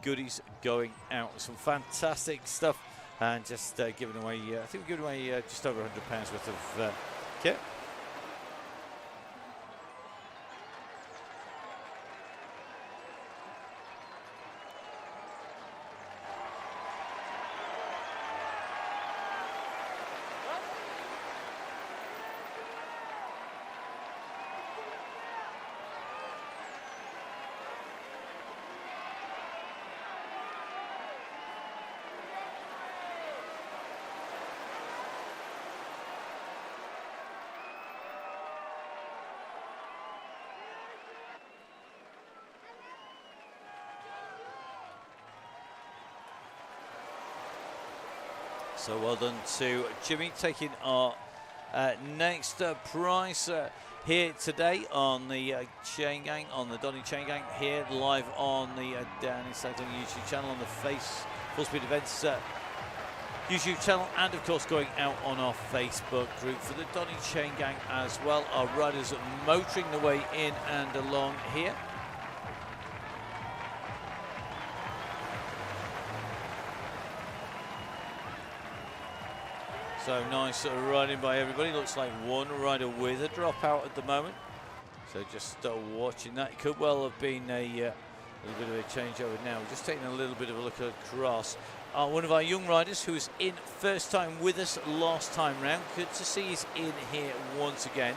goodies going out. Some fantastic stuff, and just giving away, I think we're giving away just over £100 worth of kit. So well done to Jimmy, taking our next prize here today on the Chaingang, on the Donny Chaingang, here live on the Donny Cycling YouTube channel, on the Full Speed Events YouTube channel, and of course going out on our Facebook group for the Donny Chaingang as well. Our riders motoring the way in and along here. So nice riding by everybody. Looks like one rider with a dropout at the moment. So just watching that. It could well have been a little bit of a changeover now. We're just taking a little bit of a look across. One of our young riders who was in first time with us last time round. Good to see he's in here once again.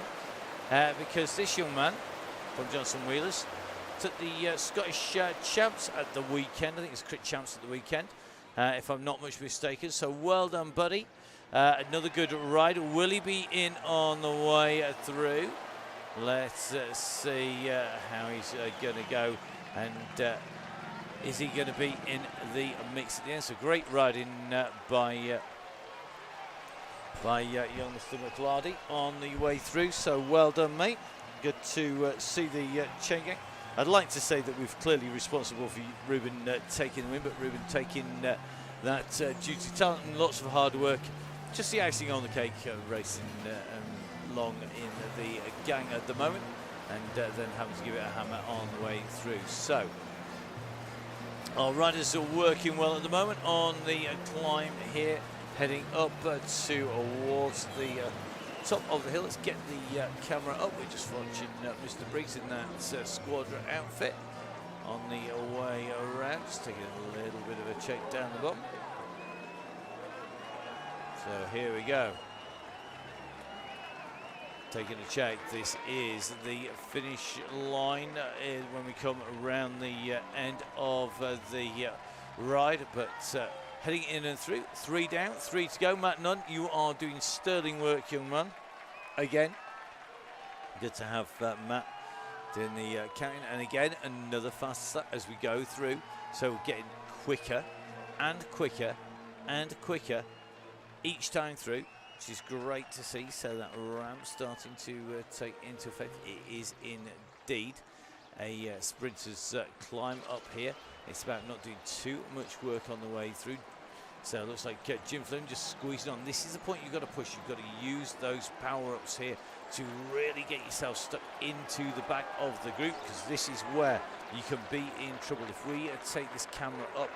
Because this young man from Johnson Wheelers took the Scottish champs at the weekend. I think it's Crit champs at the weekend, if I'm not much mistaken. So well done, buddy. Another good ride. Will he be in on the way through? Let's see how he's going to go, and is he going to be in the mix at the end? So great riding by young Mr. McLardy on the way through. So well done, mate. Good to see the Chaingang. I'd like to say that we've clearly responsible for Ruben taking the win, but Ruben taking that due to talent and lots of hard work. Just the icing on the cake, racing long in the gang at the moment, and then having to give it a hammer on the way through. So our riders are working well at the moment on the climb here, heading up towards the top of the hill. Let's get the camera up. We're just watching Mr. Briggs in that squadron outfit on the way around. Just taking a little bit of a check down the bottom. So here we go. Taking a check, this is the finish line when we come around the end of the ride, but heading in and through, 3 down, 3 to go. Matt Nunn, you are doing sterling work, young man. Again, good to have Matt doing the counting, and again another fast start as we go through, so we're getting quicker and quicker and quicker each time through, which is great to see. So that ramp starting to take into effect. It is indeed a sprinter's climb up here. It's about not doing too much work on the way through. So it looks like Jim Flynn just squeezing on. This is the point you've got to push. You've got to use those power-ups here to really get yourself stuck into the back of the group, because this is where you can be in trouble. If we take this camera up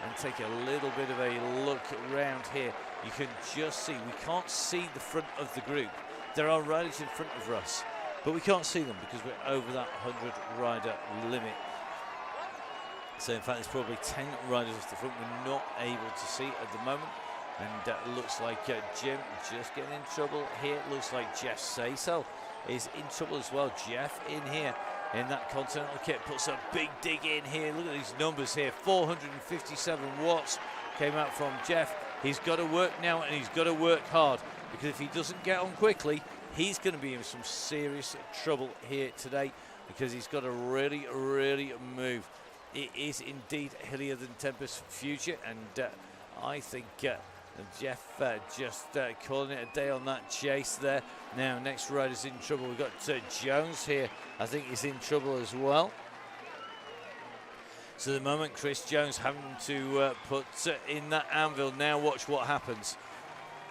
and take a little bit of a look around here, you can just see, we can't see the front of the group. There are riders in front of us, but we can't see them because we're over that 100 rider limit. So in fact, there's probably 10 riders off the front we're not able to see at the moment. And looks like Jim just getting in trouble here. Looks like Jeff Saysel is in trouble as well. Jeff in here in that Continental kit puts a big dig in here. Look at these numbers here. 457 watts came out from Jeff. He's got to work now, and he's got to work hard, because if he doesn't get on quickly, he's going to be in some serious trouble here today, because he's got to really, really move. It is indeed hillier than Tempest Future, and I think Jeff just calling it a day on that chase there. Now, next rider's in trouble. We've got Jones here. I think he's in trouble as well. So at the moment, Chris Jones having to put in that anvil. Now watch what happens.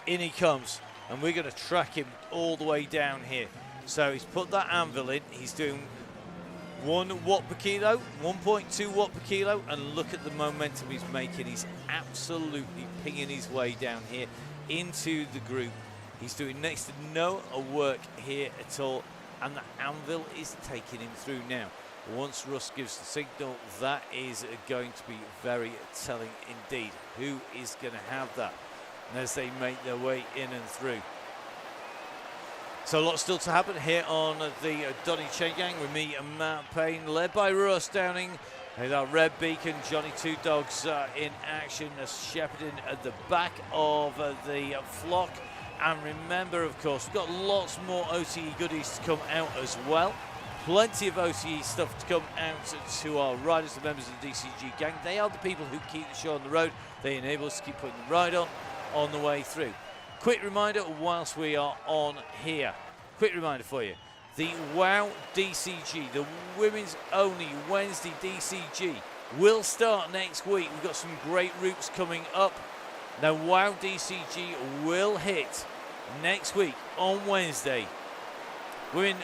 In he comes, and we're going to track him all the way down here. So he's put that anvil in. He's doing 1 watt per kilo, 1.2 watt per kilo, and look at the momentum he's making. He's absolutely pinging his way down here into the group. He's doing next to no work here at all, and the anvil is taking him through now. Once Russ gives the signal, that is going to be very telling indeed. Who is going to have that? And as they make their way in and through. So a lot still to happen here on the Donny Chaingang with me and Matt Payne, led by Russ Downing. With our red beacon, Johnny Two Dogs in action, shepherding at the back of the flock. And remember, of course, we've got lots more OTE goodies to come out as well. Plenty of OTE stuff to come out to our riders, the members of the DCG gang. They are the people who keep the show on the road. They enable us to keep putting the ride on the way through. Quick reminder whilst we are on here. Quick reminder for you. The WOW DCG, the women's only Wednesday DCG, will start next week. We've got some great routes coming up. Now, WOW DCG will hit next week on Wednesday. Women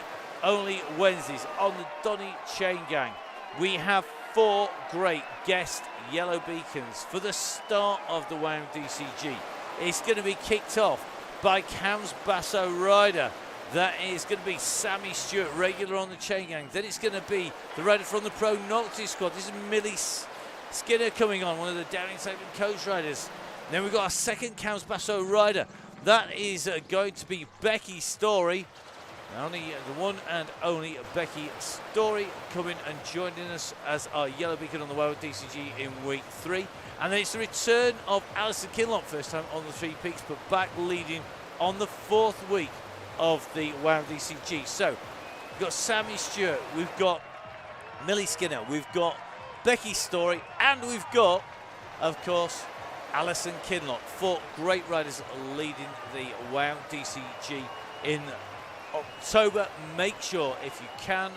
only Wednesdays on the Donny Chaingang. We have 4 great guest yellow beacons for the start of the WOW DCG. It's going to be kicked off by Cam's Basso rider. That is going to be Sammy Stewart, regular on the Chaingang. Then it's going to be the rider from the Pro Noctis squad. This is Millie Skinner coming on, one of the Downing Segment coach riders. Then we've got our second Cam's Basso rider. That is going to be Becky Story. Only the one and only Becky Story coming and joining us as our yellow beacon on the WOW DCG in week 3. And then it's the return of Alison Kinlock, first time on the 3 Peaks, but back leading on the 4th week of the WOW DCG. So we've got Sammy Stewart, we've got Millie Skinner, we've got Becky Story, and we've got, of course, Alison Kinlock. 4 great riders leading the WOW DCG in October. Make sure, if you can,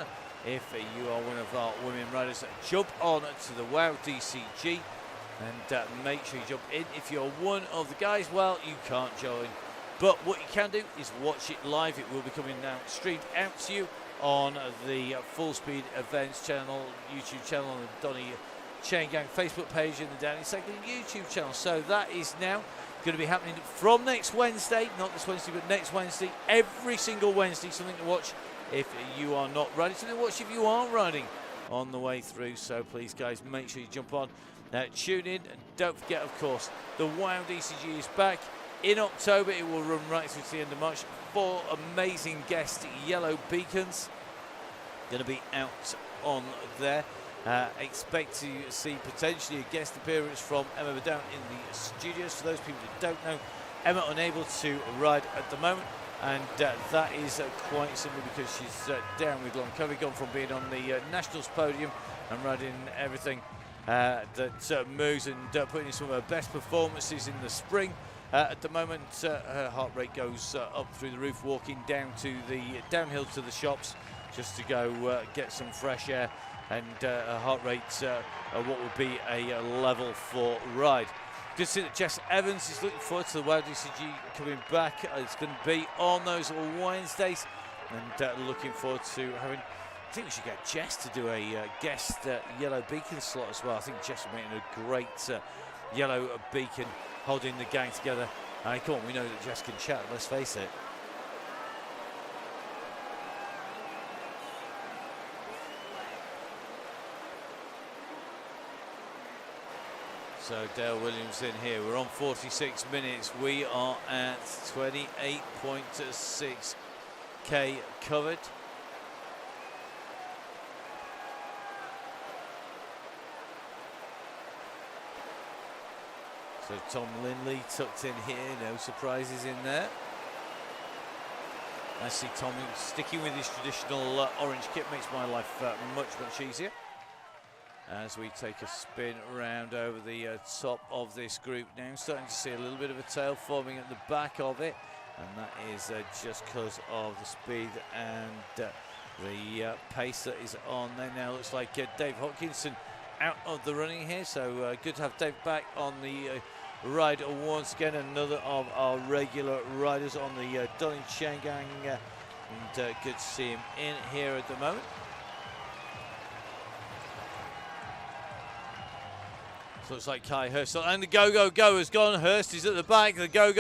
if you are one of our women riders, jump on to the WOW DCG and make sure you jump in. If you're one of the guys, well, you can't join. But what you can do is watch it live. It will be coming out, streamed out to you on the Full Speed Events channel, YouTube channel, and the Donny Chaingang Facebook page, and the Downing Segment YouTube channel. So that is now going to be happening from next Wednesday, not this Wednesday, but next Wednesday. Every single Wednesday, something to watch if you are not riding, something to watch if you are riding on the way through. So please, guys, make sure you jump on. Now, tune in, and don't forget, of course, the WOW DCG is back in October. It will run right through to the end of March. 4 amazing guest yellow beacons going to be out on there. Expect to see potentially a guest appearance from Emma down in the studios. For those people who don't know, Emma unable to ride at the moment, and that is quite simply because she's down with long COVID, gone from being on the Nationals podium and riding everything that moves and putting in some of her best performances in the spring. At the moment, her heart rate goes up through the roof, walking down to the downhill to the shops just to go get some fresh air, and her heart rate what would be a level 4 ride. Good to see that Jess Evans is looking forward to the Wild DCG coming back. It's going to be on those Wednesdays, and looking forward to having. I think we should get Jess to do a guest yellow beacon slot as well. I think Jess will make a great yellow beacon, holding the gang together. Come on, we know that Jess can chat, let's face it. So Dale Williams in here. We're on 46 minutes. We are at 28.6k covered. So Tom Lindley tucked in here, no surprises in there. I see Tom sticking with his traditional orange kit, makes my life much easier. As we take a spin around over the top of this group now, starting to see a little bit of a tail forming at the back of it, and that is just because of the speed and the pace that is on there. Now looks like Dave Hodkinson out of the running here, so good to have Dave back on the ride once again. Another of our regular riders on the Donny Chaingang, and good to see him in here at the moment. So looks like Kai Hurst, and the go has gone. Hurst is at the back, the go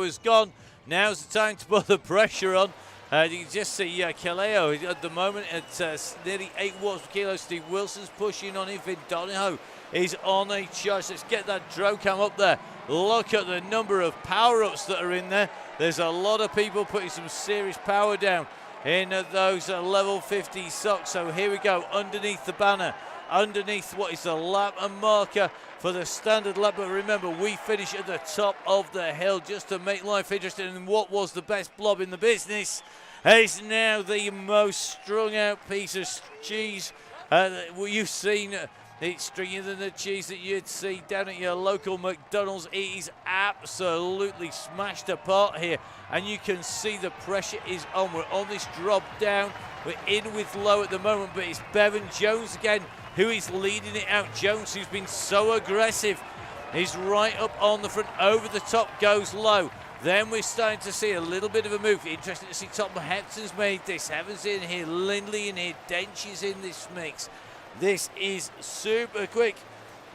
has gone. Now's the time to put the pressure on. You can just see Kaleo at the moment at nearly 8 watts per kilo. Steve Wilson's pushing on him. Vin Donahoe is on a charge. Let's get that Drocam up there. Look at the number of power-ups that are in there. There's a lot of people putting some serious power down in those level 50 socks. So here we go, underneath the banner, underneath what is the lap and marker for the standard lap. But remember, we finish at the top of the hill just to make life interesting. And what was the best blob in the business is now the most strung out piece of cheese you've seen. It's stringier than the cheese that you'd see down at your local McDonald's. It is absolutely smashed apart here, and you can see the pressure is on. We're on this drop down. We're in with low at the moment, but it's Bevan Jones again who is leading it out. Jones, who's been so aggressive, is right up on the front. Over the top goes low. Then we're starting to see a little bit of a move. Interesting to see Tom Hepton's made this. Evans in here, Lindley in here, Dench is in this mix. This is super quick.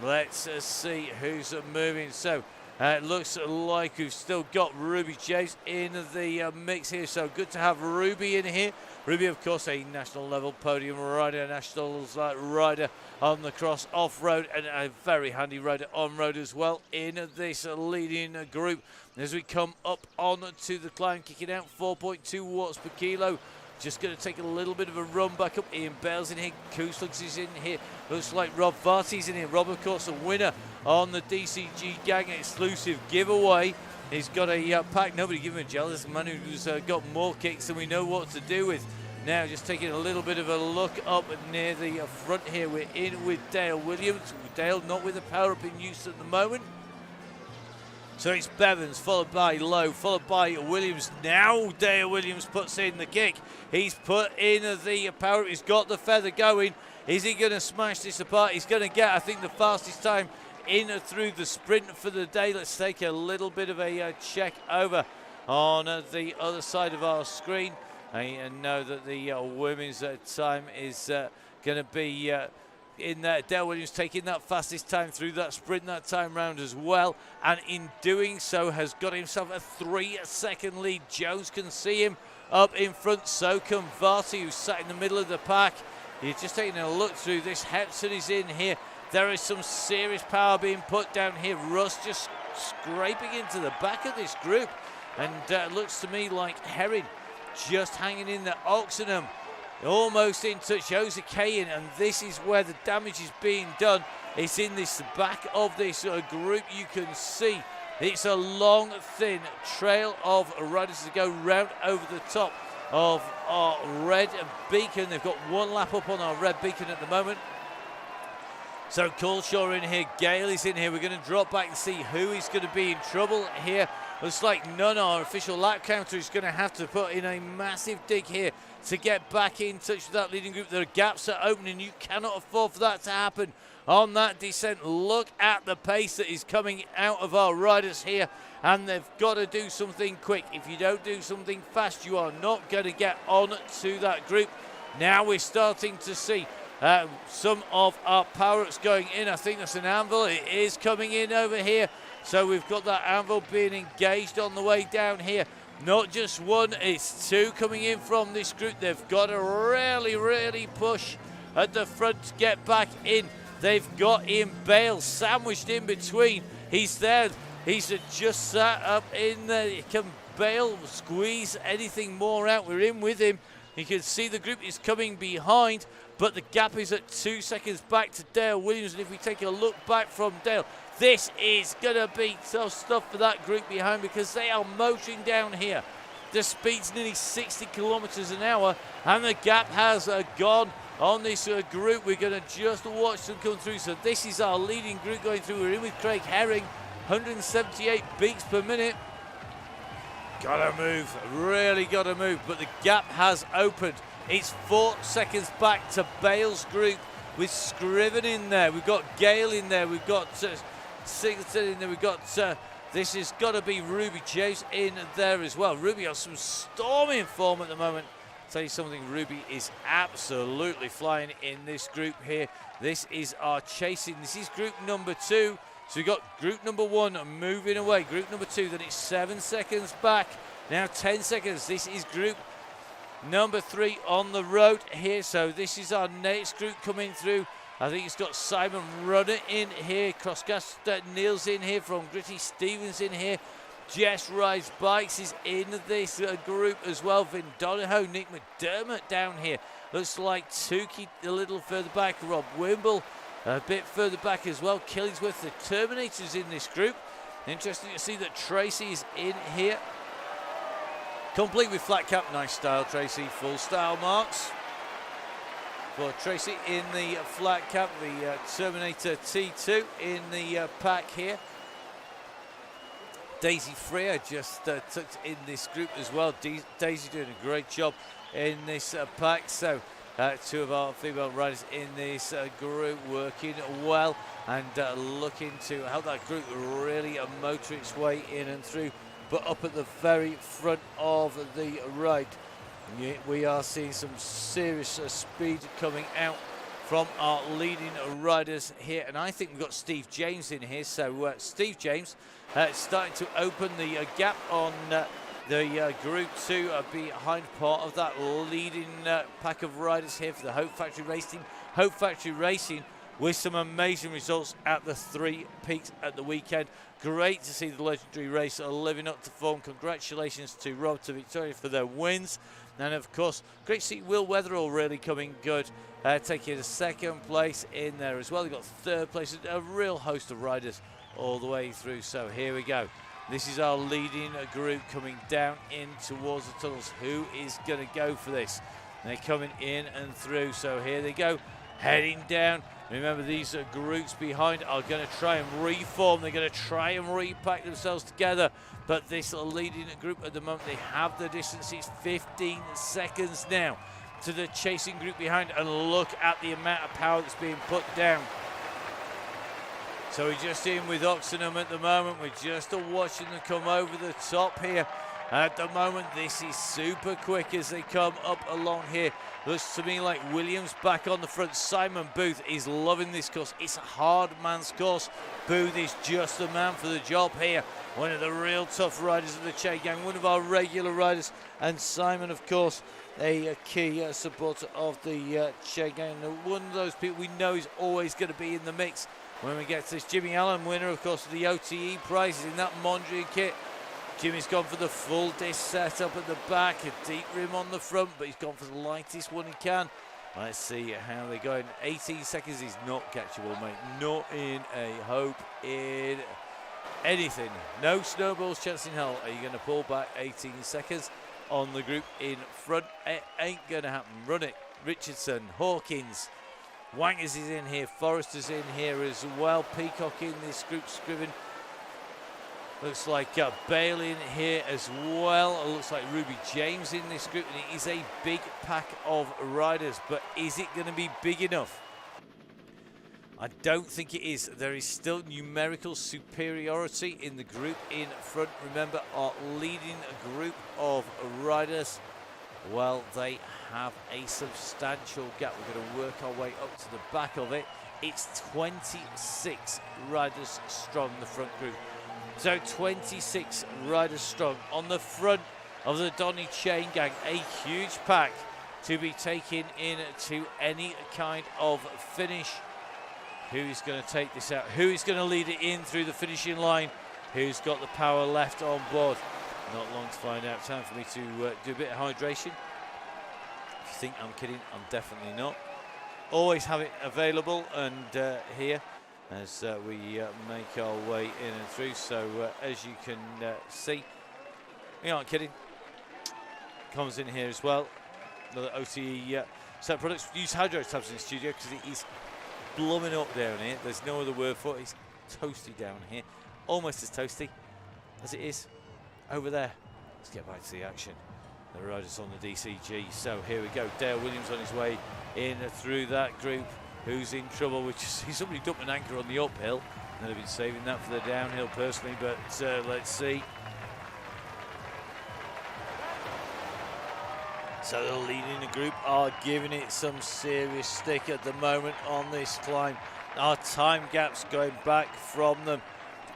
Let's see who's moving. So it looks like we've still got Ruby James in the mix here. So good to have Ruby in here. Ruby, of course, a national level podium rider, nationals rider on the cross off-road, and a very handy rider on-road as well in this leading group. As we come up on to the climb, kicking out 4.2 watts per kilo. Just going to take a little bit of a run back up. Ian Bell's in here. Kuslux is in here. Looks like Rob Varty's in here. Rob, of course, a winner on the DCG Gang exclusive giveaway. He's got a pack. Nobody give him a gel. This is a man who's got more kicks than we know what to do with. Now just taking a little bit of a look up near the front here. We're in with Dale Williams. Dale not with the power-up in use at the moment. So it's Bevans, followed by Lowe, followed by Williams. Now Dale Williams puts in the kick. He's put in the power. He's got the feather going. Is he going to smash this apart? He's going to get, I think, the fastest time in through the sprint for the day. Let's take a little bit of a check over on the other side of our screen. I know that the women's time is going to be in there. Dale Williams taking that fastest time through that sprint that time round as well, and in doing so has got himself a 3-second lead. Jones can see him up in front, so can Varty, who's sat in the middle of the pack. He's just taking a look through this. Hepson is in here. There is some serious power being put down here. Russ just scraping into the back of this group. And looks to me like Herring just hanging in there. Oxenham almost in touch. Jose Kayin, and this is where the damage is being done. It's in this back of this group. You can see it's a long, thin trail of riders to go round over the top of our red beacon. They've got one lap up on our red beacon at the moment. So Colshaw in here, Gale is in here. We're going to drop back and see who is going to be in trouble here. Looks like none. Our official lap counter is going to have to put in a massive dig here to get back in touch with that leading group. The gaps are opening. You cannot afford for that to happen on that descent. Look at the pace that is coming out of our riders here, and they've got to do something quick. If you don't do something fast, you are not going to get on to that group. Now we're starting to see some of our power-ups going in. I think that's an anvil. It is coming in over here. So we've got that anvil being engaged on the way down here. Not just one, it's two coming in from this group. They've got to really push at the front to get back in. They've got Ian Bale sandwiched in between. He's there. He's just sat up in there. Can Bale squeeze anything more out? We're in with him. You can see the group is coming behind, but the gap is at 2 seconds back to Dale Williams. And if we take a look back from Dale, this is going to be tough stuff for that group behind, because they are motoring down here. The speed's nearly 60 kilometers an hour, and the gap has gone on this group. We're going to just watch them come through. So this is our leading group going through. We're in with Craig Herring, 178 beats per minute. Gotta move, really gotta move, but the gap has opened. It's 4 seconds back to Bale's group with Scriven in there. We've got Gale in there. We've got Singleton in there. We've got, this has got to be Ruby Chase in there as well. Ruby has some storming form at the moment. I'll tell you something, Ruby is absolutely flying in this group here. This is our chasing. This is group number 2. So we've got group number 1 moving away. Group number 2, then it's 7 seconds back. Now 10 seconds. This is group number 3 on the road here. So this is our next group coming through. I think it's got Simon Runner in here. Crosscast Neil's in here from Gritty. Stevens in here. Jess Rides Bikes is in this group as well. Vin Donahoe, Nick McDermott down here. Looks like Tukey a little further back. Rob Wimble a bit further back as well. Killingsworth, the Terminators in this group. Interesting to see that Tracy is in here. Complete with flat cap. Nice style, Tracy. Full style marks for Tracy in the flat cap. The Terminator T2 in the pack here. Daisy Freer just tucked in this group as well. Daisy doing a great job in this pack. So two of our female riders in this group working well and looking to help that group really motor its way in and through. But up at the very front of the ride, we are seeing some serious speed coming out from our leading riders here. And I think we've got Steve James in here. So Steve James starting to open the gap on the group 2 behind part of that leading pack of riders here for the Hope Factory Racing. Hope Factory Racing with some amazing results at the 3 peaks at the weekend. Great to see the legendary race living up to form. Congratulations to Rob, to Victoria for their wins. And of course, great to see Will Weatherall really coming good, taking a 2nd place in there as well. They've got 3rd place, a real host of riders all the way through. So here we go. This is our leading group coming down in towards the tunnels. Who is going to go for this? And they're coming in and through. So here they go, heading down. Remember, these groups behind are going to try and reform. They're going to try and repack themselves together. But this leading group at the moment, they have the distance. It's 15 seconds now to the chasing group behind. And look at the amount of power that's being put down. So we're just in with Oxenham at the moment. We're just watching them come over the top here. At the moment, this is super quick as they come up along here. Looks to me like Williams back on the front. Simon Booth is loving this course. It's a hard man's course. Booth is just the man for the job here. One of the real tough riders of the Chaingang, one of our regular riders. And Simon, of course, a key supporter of the Chaingang. One of those people we know is always going to be in the mix when we get to this. Jimmy Allen, winner, of course, of the OTE prizes in that Mondrian kit. Jimmy's gone for the full disc setup at the back, a deep rim on the front, but he's gone for the lightest one he can. Let's see how they go. In 18 seconds is not catchable, mate. Not in a hope in anything. No snowballs chance in hell. Are you going to pull back 18 seconds on the group in front? It ain't going to happen. Run it. Richardson, Hawkins, Wangers is in here. Forrester's in here as well. Peacock in this group, Scriven. Looks like Bale in here as well. It looks like Ruby James in this group, and it is a big pack of riders, but is it going to be big enough? I don't think it is. There is still numerical superiority in the group in front. Remember, our leading group of riders, well, they have a substantial gap. We're going to work our way up to the back of it. It's 26 riders strong, the front group. So 26 riders strong on the front of the Donny Chaingang. A huge pack to be taken into any kind of finish. Who's going to take this out? Who is going to lead it in through the finishing line? Who's got the power left on board? Not long to find out. Time for me to do a bit of hydration. If you think I'm kidding, I'm definitely not. Always have it available and here as we make our way in and through. So as you can see, we aren't kidding. Comes in here as well. Another OTE set products. Use hydro tabs in the studio because it is blooming up down here. There's no other word for it. It's toasty down here. Almost as toasty as it is over there. Let's get back to the action. The riders on the DCG. So here we go. Dale Williams on his way in through that group. Who's in trouble? Which is somebody dumped an anchor on the uphill. And they've been saving that for the downhill personally, but let's see. So the leading the group are giving it some serious stick at the moment on this climb. Our time gaps going back from them.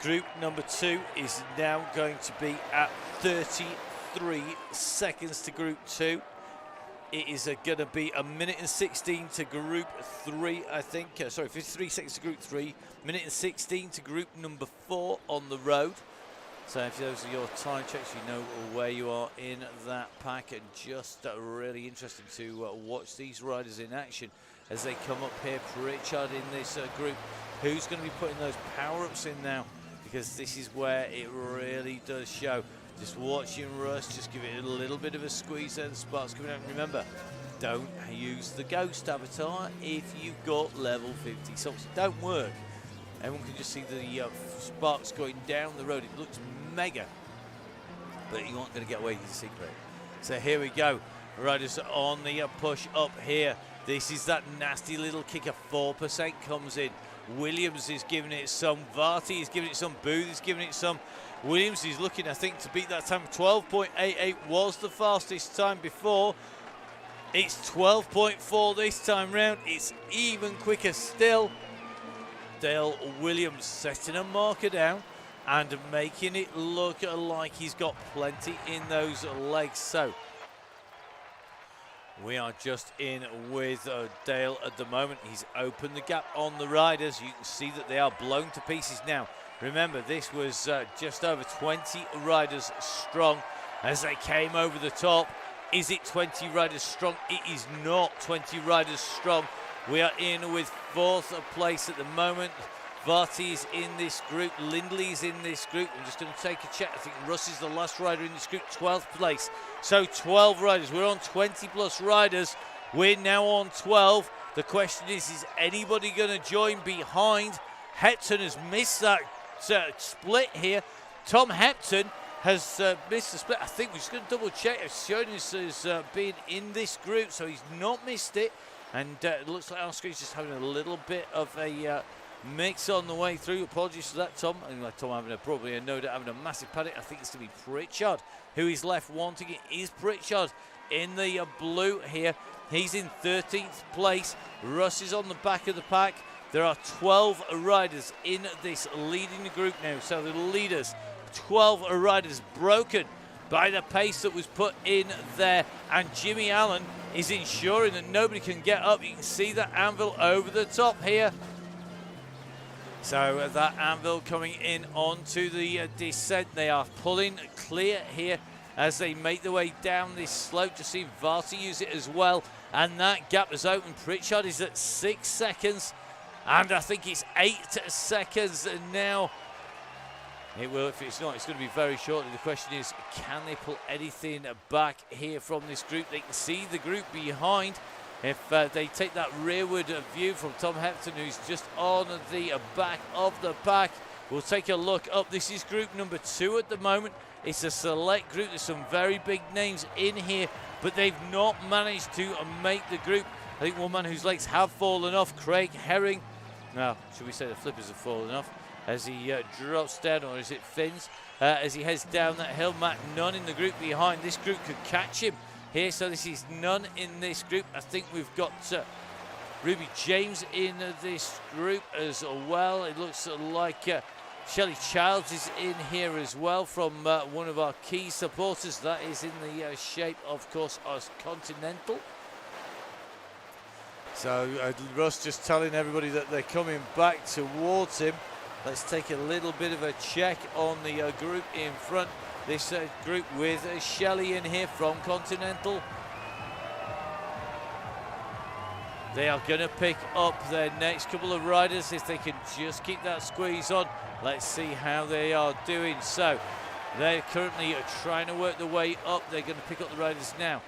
Group number 2 is now going to be at 33 seconds to group 2. It is going to be a minute and 16 to group 3, I think. Sorry, 53 seconds to group 3. Minute and 16 to group number 4 on the road. So if those are your time checks, you know where you are in that pack. And just really interesting to watch these riders in action as they come up here. Pritchard in this group. Who's going to be putting those power-ups in now? Because this is where it really does show. Just watching Russ, just give it a little bit of a squeeze there. The sparks coming out. Remember, don't use the ghost avatar if you've got level 50 socks. It don't work. Everyone can just see the sparks going down the road. It looks mega, but you aren't going to get away with the secret. So here we go. Riders on the push up here. This is that nasty little kicker. 4% comes in. Williams is giving it some. Varty is giving it some. Booth is giving it some. Williams is looking, I think, to beat that time. 12.88 was the fastest time before. It's 12.4 this time round. It's even quicker still. Dale Williams setting a marker down and making it look like he's got plenty in those legs. So we are just in with Dale at the moment. He's opened the gap on the riders. You can see that they are blown to pieces now. Remember, this was just over 20 riders strong as they came over the top. Is it 20 riders strong? It is not 20 riders strong. We are in with 4th place at the moment. Varty is in this group. Lindley's in this group. I'm just going to take a check. I think Russ is the last rider in this group, 12th place. So 12 riders. We're on 20 plus riders. We're now on 12. The question is anybody going to join behind? Hepton has missed that split here. Tom Hepton has missed the split. I think we're just going to double check. It's showing us as being in this group, so he's not missed it. And it looks like our screen's just having a little bit of a mix on the way through. Apologies for that, Tom. Anyway, Tom having probably a no doubt having a massive panic. I think it's going to be Pritchard who is left wanting it. Is Pritchard in the blue here? He's in 13th place. Russ is on the back of the pack. There are 12 riders in this leading group now. So the leaders, 12 riders broken by the pace that was put in there. And Jimmy Allen is ensuring that nobody can get up. You can see that anvil over the top here. So that anvil coming in onto the descent. They are pulling clear here as they make their way down this slope. Just see Varty use it as well. And that gap is open. Pritchard is at 6 seconds. And I think it's 8 seconds now. It will, if it's not, it's going to be very shortly. The question is, can they pull anything back here from this group? They can see the group behind. If they take that rearward view from Tom Hepton, who's just on the back of the pack. We'll take a look up. This is group number 2 at the moment. It's a select group. There's some very big names in here, but they've not managed to make the group. I think one man whose legs have fallen off, Craig Herring. Now, should we say the flippers have fallen off as he drops down, or is it Finn's? As he heads down that hill, Matt Nunn in the group behind. This group could catch him here, so this is Nunn in this group. I think we've got Ruby James in this group as well. It looks like Shelley Childs is in here as well from one of our key supporters. That is in the shape, of course, as Continental. So Russ just telling everybody that they're coming back towards him. Let's take a little bit of a check on the group in front. This group with Shelley in here from Continental. They are going to pick up their next couple of riders if they can just keep that squeeze on. Let's see how they are doing. So they're currently trying to work their way up. They're going to pick up the riders now.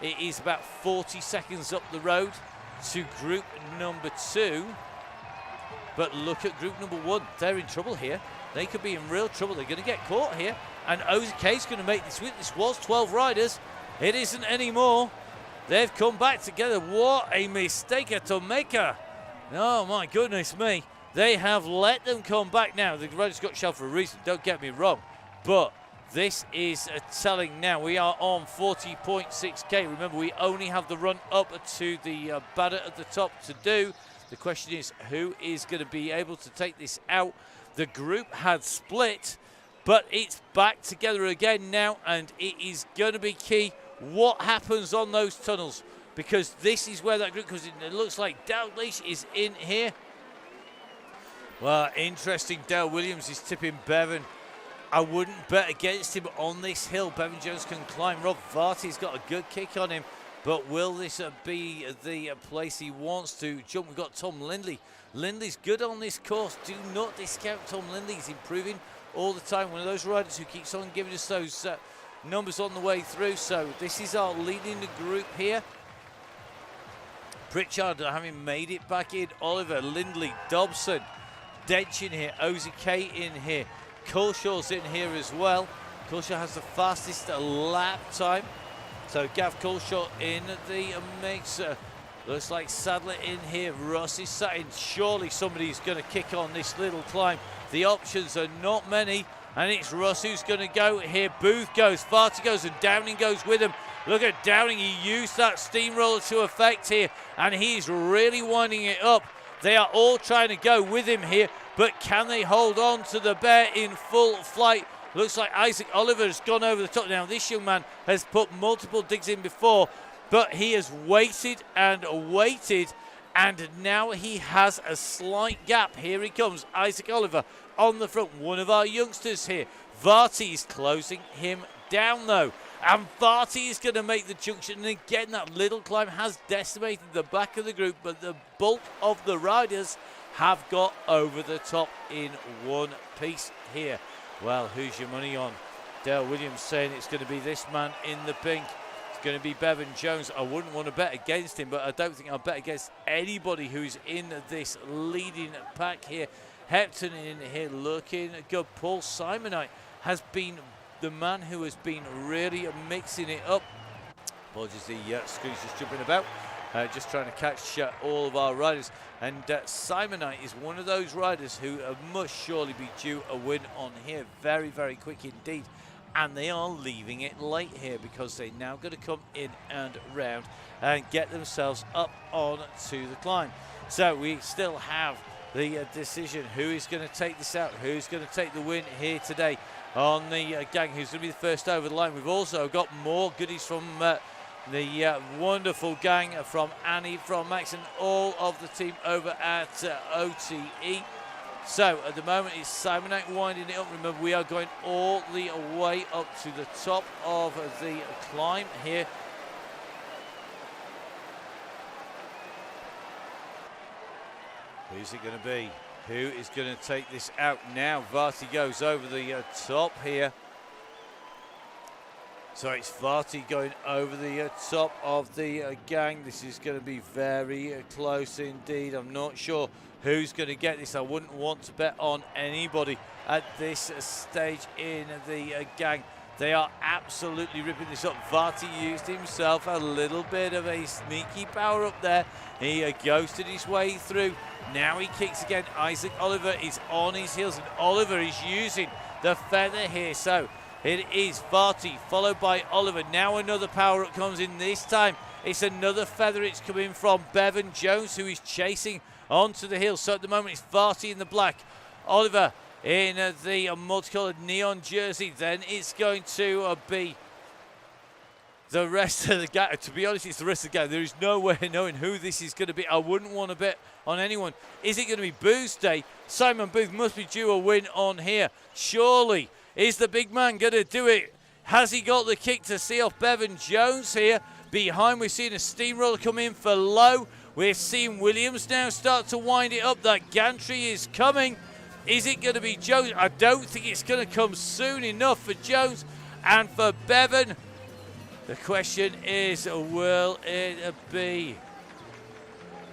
It is about 40 seconds up the road to group number 2. But look at group number 1. They're in trouble here. They could be in real trouble. They're going to get caught here. And OZK is going to make this win. This was 12 riders. It isn't anymore. They've come back together. What a mistake to make. Oh, my goodness me. They have let them come back now. The riders got shelled for a reason. Don't get me wrong. But this is telling now. We are on 40.6k. Remember, we only have the run up to the banner at the top to do. The question is, who is going to be able to take this out? The group had split, but it's back together again now, and it is going to be key what happens on those tunnels, because this is where that group comes in. It looks like Dalglish is in here. Well, interesting. Dale Williams is tipping Bevan. I wouldn't bet against him on this hill. Bevan Jones can climb. Rob Varty's got a good kick on him. But will this be the place he wants to jump? We've got Tom Lindley. Lindley's good on this course. Do not discount Tom Lindley. He's improving all the time. One of those riders who keeps on giving us those numbers on the way through. So this is our leading the group here. Pritchard having made it back in. Oliver, Lindley, Dobson, Dench in here. OZK in here. Culshaw's in here as well. Culshaw has the fastest lap time. So Gav Culshaw in the mix. Looks like Sadler in here. Russ is sat in. Surely somebody's going to kick on this little climb. The options are not many. And it's Russ who's going to go here. Booth goes. Varty goes. And Downing goes with him. Look at Downing. He used that steamroller to effect here. And he's really winding it up. They are all trying to go with him here. But can they hold on to the bear in full flight? Looks like Isaac Oliver has gone over the top. Now, this young man has put multiple digs in before, but he has waited and waited, and now he has a slight gap. Here he comes, Isaac Oliver on the front, one of our youngsters here. Varty is closing him down, though, and Varty is going to make the junction. And again, that little climb has decimated the back of the group, but the bulk of the riders have got over the top in one piece here. Well, who's your money on? Dale Williams saying it's going to be this man in the pink. It's going to be Bevan Jones. I wouldn't want to bet against him, but I don't think I'll bet against anybody who's in this leading pack here. Hepton in here looking good. Paul Simonite has been the man who has been really mixing it up. Apologies, the screen's just jumping about. Just trying to catch all of our riders. And Simonite is one of those riders who must surely be due a win on here. Very, very quick indeed. And they are leaving it late here because they're now going to come in and round and get themselves up on to the climb. So we still have the decision. Who is going to take this out? Who's going to take the win here today on the gang? Who's going to be the first over the line? We've also got more goodies from the wonderful gang from Annie, from Max, and all of the team over at OTE. So at the moment it's Simonite winding it up. Remember, we are going all the way up to the top of the climb here. Who's it going to be? Who is going to take this out now? Varty goes over the top here. So it's Varty going over the top of the gang. This is going to be very close indeed. I'm not sure who's going to get this. I wouldn't want to bet on anybody at this stage in the gang. They are absolutely ripping this up. Varty used himself a little bit of a sneaky power up there. He ghosted his way through. Now he kicks again. Isaac Oliver is on his heels, and Oliver is using the feather here. So it is Varty followed by Oliver. Now another power up comes in. This time it's another feather. It's coming from Bevan Jones, who is chasing onto the hill. So at the moment it's Varty in the black, Oliver in the multicolored neon jersey. Then it's going to be the rest of the gang. To be honest, it's the rest of the gang. There is no way of knowing who this is going to be. I wouldn't want to bet on anyone. Is it going to be Booth's day? Simon Booth must be due a win on here. Surely. Is the big man going to do it? Has he got the kick to see off Bevan Jones here? Behind, we're seeing a steamroller come in for low. We're seeing Williams now start to wind it up. That gantry is coming. Is it going to be Jones? I don't think it's going to come soon enough for Jones and for Bevan. The question is, will it be?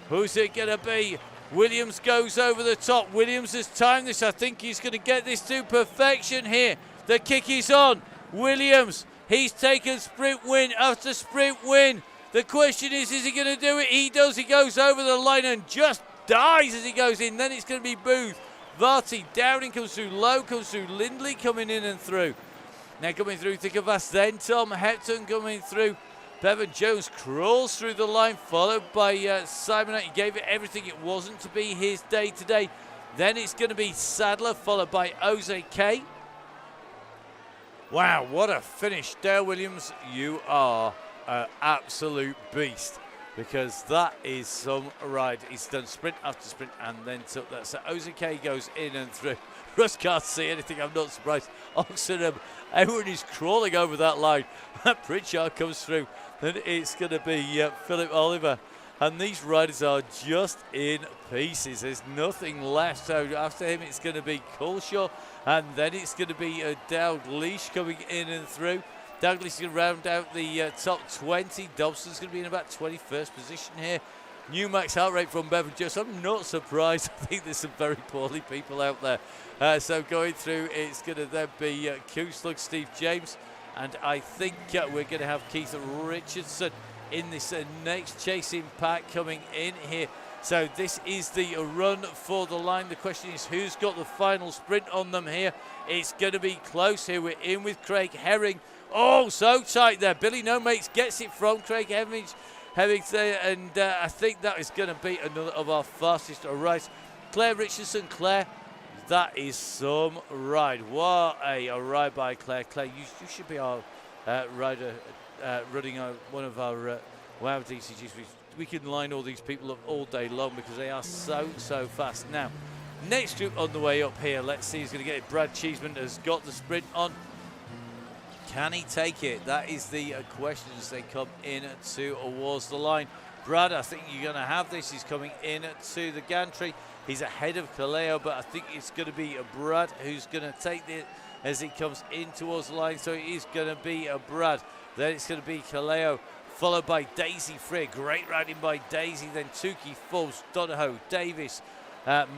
Who's it going to be? Williams goes over the top. Williams has timed this. I think he's going to get this to perfection here. The kick is on. Williams, he's taken sprint win after sprint win. The question is he going to do it? He does. He goes over the line and just dies as he goes in. Then it's going to be Booth. Varty, Downing comes through, Lowe comes through, Lindley coming in and through. Now coming through thick and fast, then Tom Hepton coming through. Bevan Jones crawls through the line, followed by Simon. He gave it everything. It wasn't to be his day today. Then it's going to be Sadler, followed by Jose K. Wow, what a finish. Dale Williams, you are an absolute beast, because that is some ride. He's done sprint after sprint and then took that. So Jose K goes in and through. Russ can't see anything. I'm not surprised. Oxenham, everyone is crawling over that line. Pritchard comes through. Then it's going to be Philip Oliver. And these riders are just in pieces. There's nothing left. So after him, it's going to be Culshaw. And then it's going to be Dalglish coming in and through. Dalglish is going to round out the top 20. Dobson's going to be in about 21st position here. New max heart rate from Bevan Jones. I'm not surprised. I think there's some very poorly people out there. So going through, it's going to then be Kuslug, Steve James. And I think we're going to have Keith Richardson in this next chasing pack coming in here. So this is the run for the line. The question is, who's got the final sprint on them here? It's going to be close here. We're in with Craig Herring. Oh, so tight there. Billy No Mates gets it from Craig Herring there, and I think that is going to be another of our fastest rides. Claire Richardson, Claire, that is some ride. What a ride by Claire. Claire, you should be our rider running one of our WOW DCGs. We can line all these people up all day long because they are so fast. Now, next group on the way up here, let's see who's going to get it. Brad Cheeseman has got the sprint on. Can he take it? That is the question as they come in towards the line. Brad, I think you're going to have this. He's coming in to the gantry. He's ahead of Kaleo, but I think it's going to be Brad who's going to take it as he comes in towards the line. So it is going to be Brad. Then it's going to be Kaleo, followed by Daisy Frey. Great riding by Daisy. Then Tukey, Forbes, Donahoe, Davis.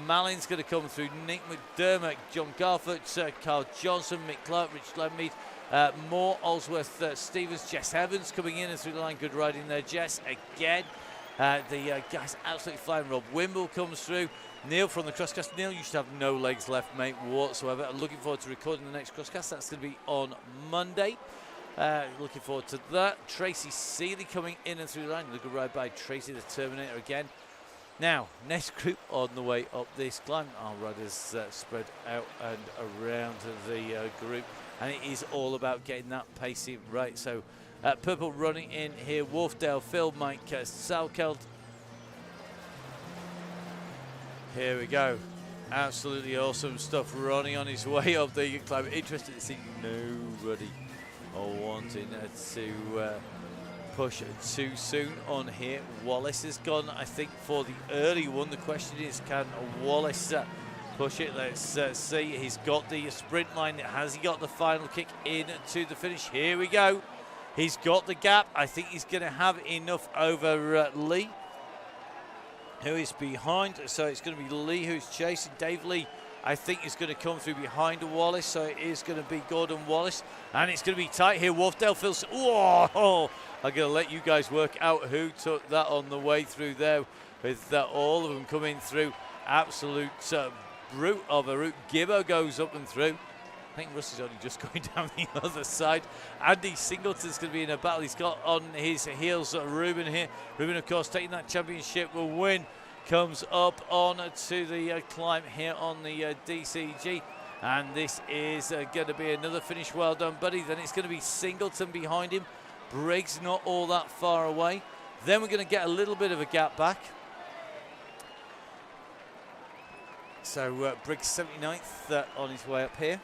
Malin's going to come through. Nick McDermott, John Garford, Carl Johnson, Mick Clark, Rich Lemmead. Moore, Olsworth, Stevens, Jess Evans coming in and through the line. Good riding there, Jess, again. The guy's absolutely flying. Rob Wimble comes through. Neil from the crosscast. Neil, you should have no legs left, mate, whatsoever. I'm looking forward to recording the next crosscast. That's going to be on Monday. Looking forward to that. Tracy Seeley coming in and through the line. Look at ride by Tracy, the Terminator again. Now, next group on the way up this climb. Our riders spread out and around the group. And it is all about getting that pacing right. So, Purple running in here. Wolfdale, Phil, Mike, Salkeld. Here we go. Absolutely awesome stuff. Ronnie on his way up the climb. Interesting to see nobody wanting to push too soon on here. Wallace has gone, I think, for the early one. The question is, can Wallace push it? Let's see. He's got the sprint line. Has he got the final kick into the finish? Here we go. He's got the gap. I think he's going to have enough over Lee, who is behind. So it's going to be Lee who's chasing. Dave Lee, I think, is going to come through behind Wallace. So it is going to be Gordon Wallace. And it's going to be tight here. Wharfdale feels... Whoa! I'm going to let you guys work out who took that on the way through there, with all of them coming through. Absolute brute of a route. Gibbo goes up and through. I think Russ is only just going down the other side. Andy Singleton's going to be in a battle. He's got on his heels Ruben here. Ruben, of course, taking that championship will win. Comes up on to the climb here on the DCG. And this is going to be another finish. Well done, buddy. Then it's going to be Singleton behind him. Briggs not all that far away. Then we're going to get a little bit of a gap back. So Briggs 79th on his way up here.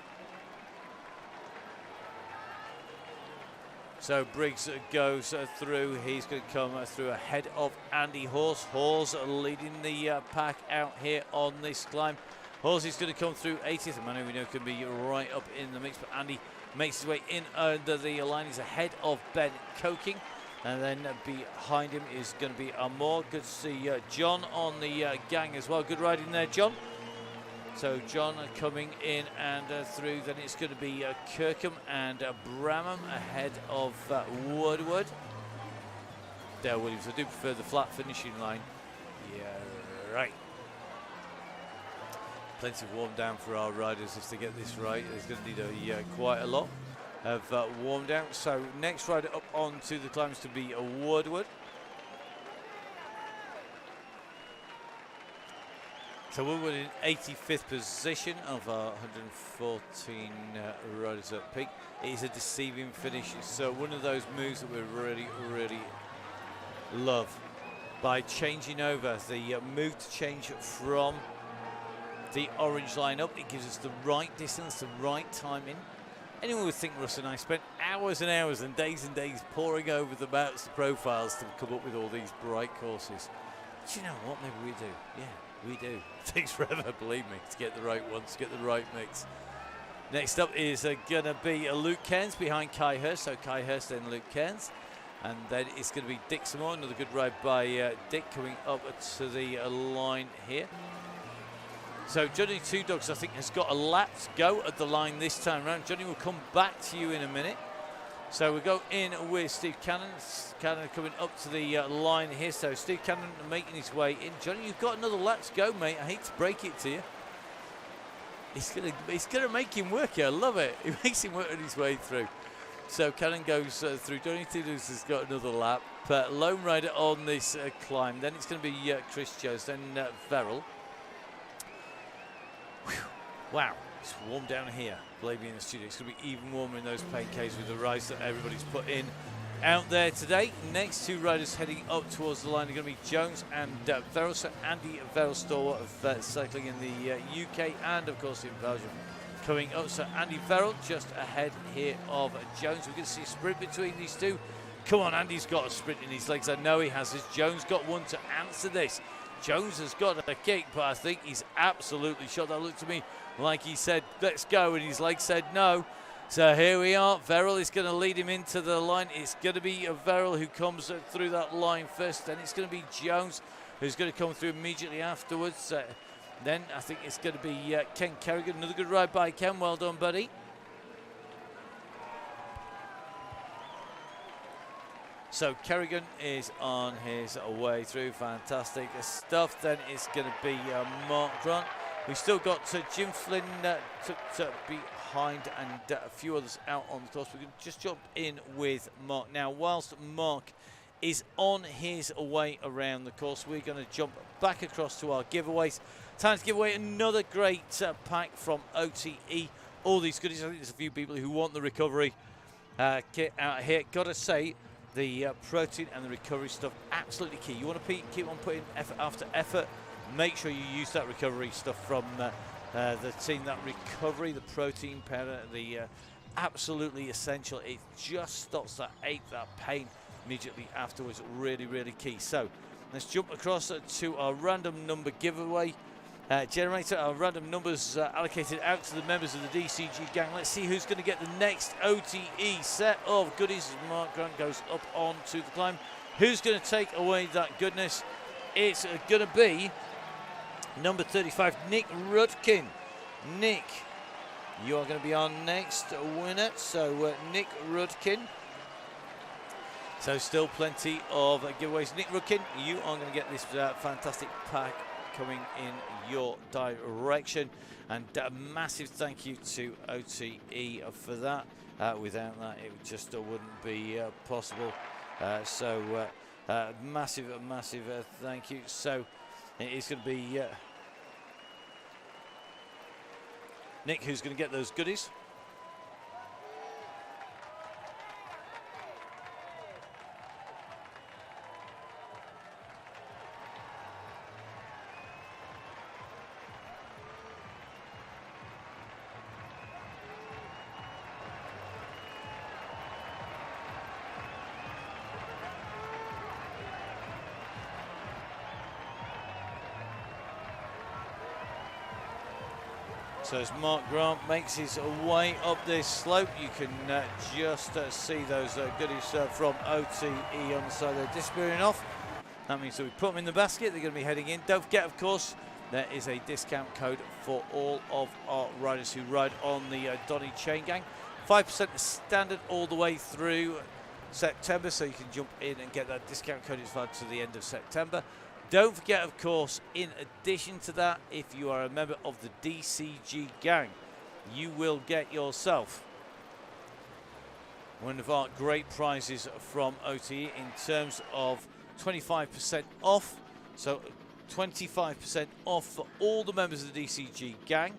So Briggs goes through. He's going to come through ahead of Andy Horse. Horse leading the pack out here on this climb. Horse is going to come through 80th. A man we know can be right up in the mix, but Andy makes his way in under the line. He's ahead of Ben Coking. And then behind him is going to be Amor. Good to see John on the gang as well. Good riding there, John. So John coming in and through. Then it's going to be Kirkham and Bramham ahead of Woodward. Dale Williams, I do prefer the flat finishing line. Yeah, right. Plenty of warm down for our riders if they get this right. There's going to need quite a lot of warm down. So next rider up onto the climbs to be Woodward. So Woodward in 85th position of our 114 riders at peak. It is a deceiving finish. So one of those moves that we really, really love. By changing over, the move to change from the orange line up, it gives us the right distance, the right timing. Anyone would think Russ and I spent hours and hours and days poring over the maps, the profiles to come up with all these bright courses. But you know what? Maybe we do. Yeah. We do. It takes forever, believe me, to get the right ones, to get the right mix. Next up is going to be Luke Cairns behind Kai Hurst. So Kai Hurst and Luke Cairns. And then it's going to be Dick Samore. Another good ride by Dick coming up to the line here. So Johnny Two Dogs, I think, has got a lap to go at the line this time around. Johnny will come back to you in a minute. So we go in with Steve Cannon. Cannon coming up to the line here. So Steve Cannon making his way in. Johnny, you've got another lap to go, mate. I hate to break it to you. He's gonna make him work here. I love it. He makes him work on his way through. So Cannon goes through. Johnny Tudors has got another lap. Lone rider on this climb. Then it's going to be Chris Jones. Then Verrill. Whew. Wow. It's warm down here, believe me, in the studio. It's going to be even warmer in those paint caves with the rides that everybody's put in out there today. Next two riders heading up towards the line are going to be Jones and Verrill. So Andy Verrill, stalwart of cycling in the UK and, of course, in Belgium, coming up. So Andy Verrill just ahead here of Jones. We're going to see a sprint between these two. Come on, Andy's got a sprint in his legs. I know he has. Has Jones got one to answer this? Jones has got a kick, but I think he's absolutely shot. That looked to me like he said, let's go, and his leg said no. So here we are. Verrill is going to lead him into the line. It's going to be Verrill who comes through that line first. Then it's going to be Jones who's going to come through immediately afterwards. Then I think it's going to be Ken Kerrigan. Another good ride by Ken. Well done, buddy. So Kerrigan is on his way through. Fantastic stuff. Then it's going to be Mark Grant. We've still got Jim Flynn behind and a few others out on the course. We can just jump in with Mark. Now, whilst Mark is on his way around the course, we're going to jump back across to our giveaways. Time to give away another great pack from OTE. All these goodies. I think there's a few people who want the recovery kit out here. Got to say, the protein and the recovery stuff, absolutely key. You want to keep on putting effort after effort. Make sure you use that recovery stuff from the team. That recovery, the protein powder, the absolutely essential. It just stops that ache, that pain immediately afterwards. Really, really key. So let's jump across to our random number giveaway generator. Our random numbers allocated out to the members of the DCG gang. Let's see who's going to get the next OTE set of goodies as Mark Grant goes up onto the climb. Who's going to take away that goodness? It's going to be number 35, Nick Rudkin. Nick, you are going to be our next winner. So Nick Rudkin. So still plenty of giveaways. Nick Rudkin, you are going to get this fantastic pack coming in your direction. And a massive thank you to OTE for that. Without that, it just wouldn't be possible. Massive thank you. So it is going to be Nick who's going to get those goodies. So as Mark Grant makes his way up this slope, you can just see those goodies from OTE on the side there disappearing off. That means that we put them in the basket, they're going to be heading in. Don't forget, of course, there is a discount code for all of our riders who ride on the Donny Chaingang. 5% standard all the way through September, so you can jump in and get that discount code. It's valid to the end of September. Don't forget, of course, in addition to that, if you are a member of the DCG gang, you will get yourself one of our great prizes from OTE in terms of 25% off. So 25% off for all the members of the DCG gang.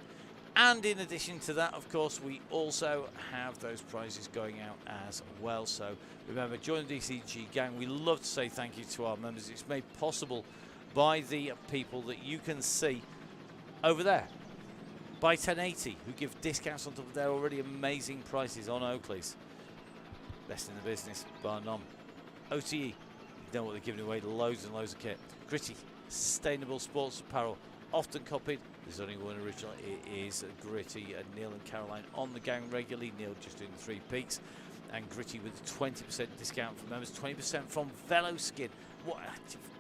And in addition to that, of course, we also have those prizes going out as well. So remember, join the DCG gang. We love to say thank you to our members. It's made possible by the people that you can see over there. By 1080, who give discounts on top of their already amazing prices on Oakleys. Best in the business, bar none. OTE, you know what they're giving away, loads and loads of kit. Gritty, sustainable sports apparel, often copied. There's only one original, it is Gritty. Neil and Caroline on the gang regularly. Neil just doing the 3 peaks. And Gritty with a 20% discount for members, 20% from Veloskin. What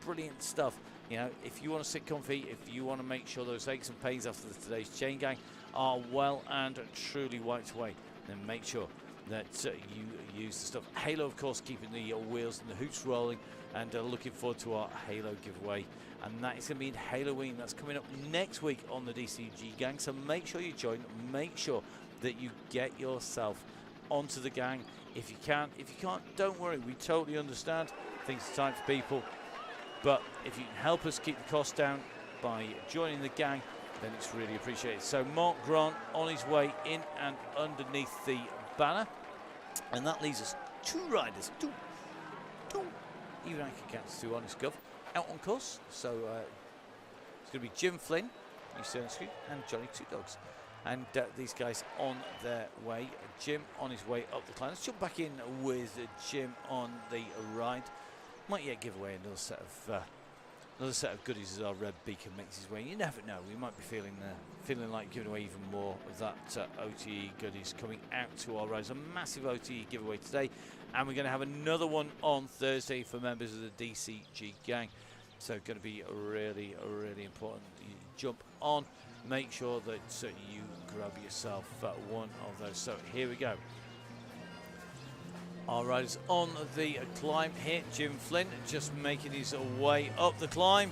brilliant stuff. You know, if you want to sit comfy, if you want to make sure those aches and pains after today's chain gang are well and truly wiped away, then make sure that you use the stuff. Halo, of course, keeping the wheels and the hoops rolling, and looking forward to our Halo giveaway. And that is going to be in Halloween. That's coming up next week on the DCG gang. So make sure you join. Make sure that you get yourself onto the gang if you can. If you can't, don't worry. We totally understand. Things are tight for people. But if you can help us keep the costs down by joining the gang, then it's really appreciated. So Mark Grant on his way in and underneath the banner. And that leaves us 2 riders. Two. Even I can count 2 honest gov out on course. So it's going to be Jim Flynn, you see on the screen, and Johnny Two Dogs. And these guys on their way. Jim on his way up the climb. Let's jump back in with Jim on the ride. Might yet give away another set of goodies as our red beacon makes his way. You never know. We might be feeling like giving away even more of that OTE goodies coming out to our riders. A massive OTE giveaway today, and we're going to have another one on Thursday for members of the DCG gang. So going to be really important. You jump on. Make sure that you grab yourself one of those. So here we go. Our riders on the climb here. Jim Flynn just making his way up the climb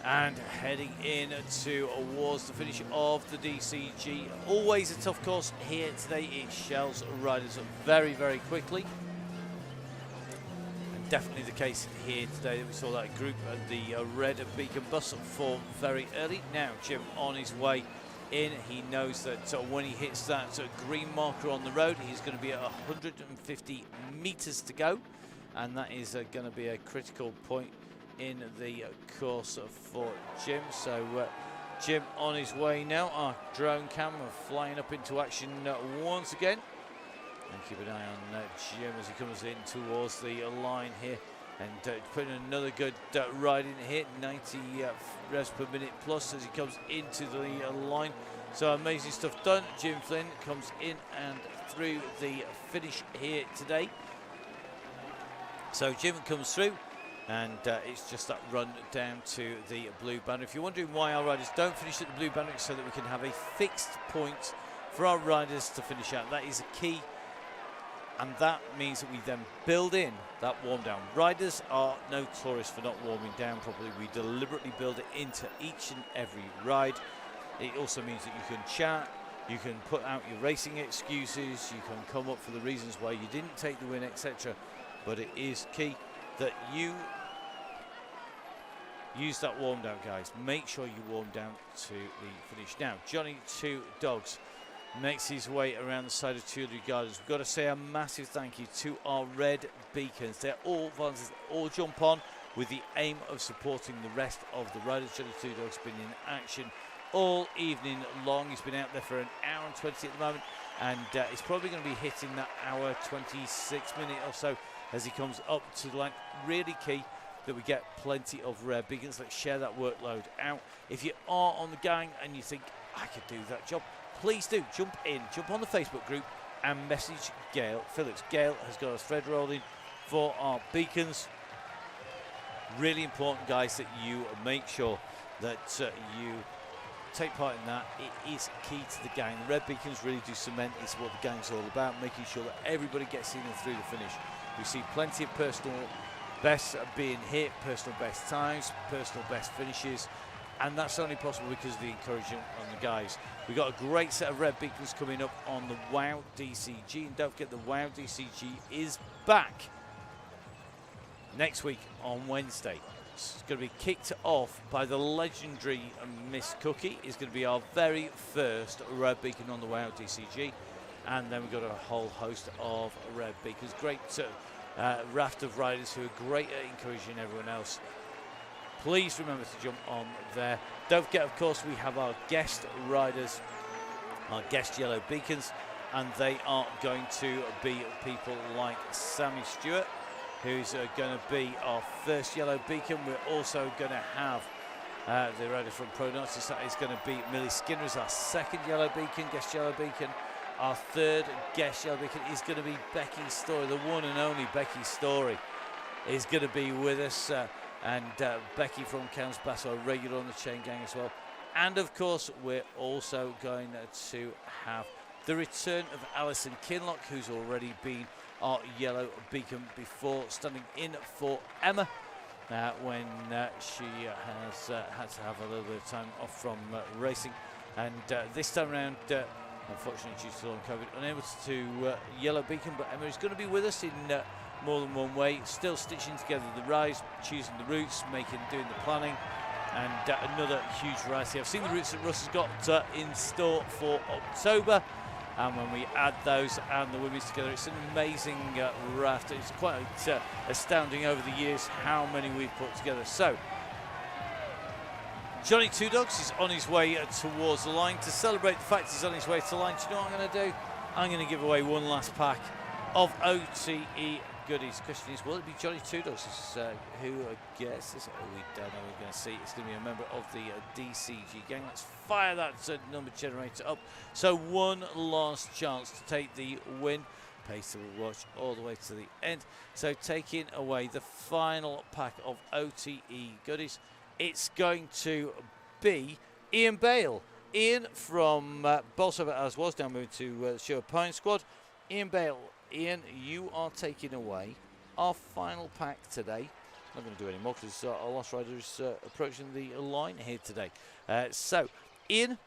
and heading in towards the finish of the DCG. Always a tough course here today. It shells riders very quickly. And definitely the case here today. We saw that group at the red beacon bus form very early. Now Jim on his way in. He knows that when he hits that green marker on the road, he's going to be at 150 meters to go, and that is going to be a critical point in the course for Jim. So Jim on his way now. Our drone camera flying up into action once again. And keep an eye on Jim as he comes in towards the line here. And putting another good ride in here, 90 revs per minute plus as he comes into the line. So amazing stuff done. Jim Flynn comes in and through the finish here today. So Jim comes through, and it's just that run down to the blue banner. If you're wondering why our riders don't finish at the blue banner, it's so that we can have a fixed point for our riders to finish out. That is a key. And that means that we then build in that warm down. Riders are notorious for not warming down properly. We deliberately build it into each and every ride. It also means that you can chat, you can put out your racing excuses, you can come up for the reasons why you didn't take the win, etc. But it is key that you use that warm down, guys. Make sure you warm down to the finish. Now, Johnny Two Dogs makes his way around the side of Tuileries Gardens. We've got to say a massive thank you to our red beacons. They're all volunteers, all jump on with the aim of supporting the rest of the riders. Johnny Two Dogs has been in action all evening long. He's been out there for an hour and 20 at the moment, and he's probably going to be hitting that hour 26 minute or so as he comes up to the line. Really key that we get plenty of red beacons. Let's share that workload out. If you are on the gang and you think, I could do that job, please do jump on the Facebook group and message Gail Phillips. Gail has got a thread rolling for our beacons. Really important, guys, that you make sure that you take part in that. It is key to the gang. The red beacons really do cement is what the gang's all about, making sure that everybody gets in and through the finish. We see plenty of personal bests being hit, personal best times, personal best finishes, and that's only possible because of the encouragement on the guys. We've got a great set of red beacons coming up on the WOW DCG, and don't forget the WOW DCG is back next week on Wednesday. It's going to be kicked off by the legendary Miss Cookie. It's going to be our very first red beacon on the WOW DCG, and then we've got a whole host of red beacons. Great raft of riders who are great at encouraging everyone else. Please remember to jump on there. Don't forget, of course, we have our guest riders, our guest yellow beacons, and they are going to be people like Sammy Stewart, who's going to be our first yellow beacon. We're also going to have the rider from Pronotis. That is going to be Millie Skinner as our second yellow beacon, guest yellow beacon. Our third guest yellow beacon is going to be Becky Story, the one and only Becky Story is going to be with us. And Becky from Counts Bass are regular on the Chaingang as well. And of course, we're also going to have the return of Alison Kinlock, who's already been our yellow beacon before, standing in for Emma when she has had to have a little bit of time off from racing. And this time around, unfortunately, due to long COVID, unable to yellow beacon, but Emma is going to be with us in more than one way, still stitching together the rides, choosing the routes, doing the planning, and another huge variety. I've seen the routes that Russ has got in store for October, and when we add those and the women's together, it's an amazing raft. It's quite astounding over the years how many we've put together. So Johnny Two Dogs is on his way towards the line. To celebrate the fact he's on his way to the line, do you know what I'm going to do? I'm going to give away one last pack of OTE goodies. The question is, will it be Johnny Two Dogs? Who I guess is, we don't know. We're going to see. It's going to be a member of the DCG gang. Let's fire that number generator up. So one last chance to take the win. Pace to watch all the way to the end. So taking away the final pack of OTE goodies, it's going to be Ian Bale. Ian from Bolsover as was, now moving to Sherwood Pine Squad. Ian Bale. Ian, you are taking away our final pack today. I'm not going to do any more because our last rider is approaching the line here today. So, Ian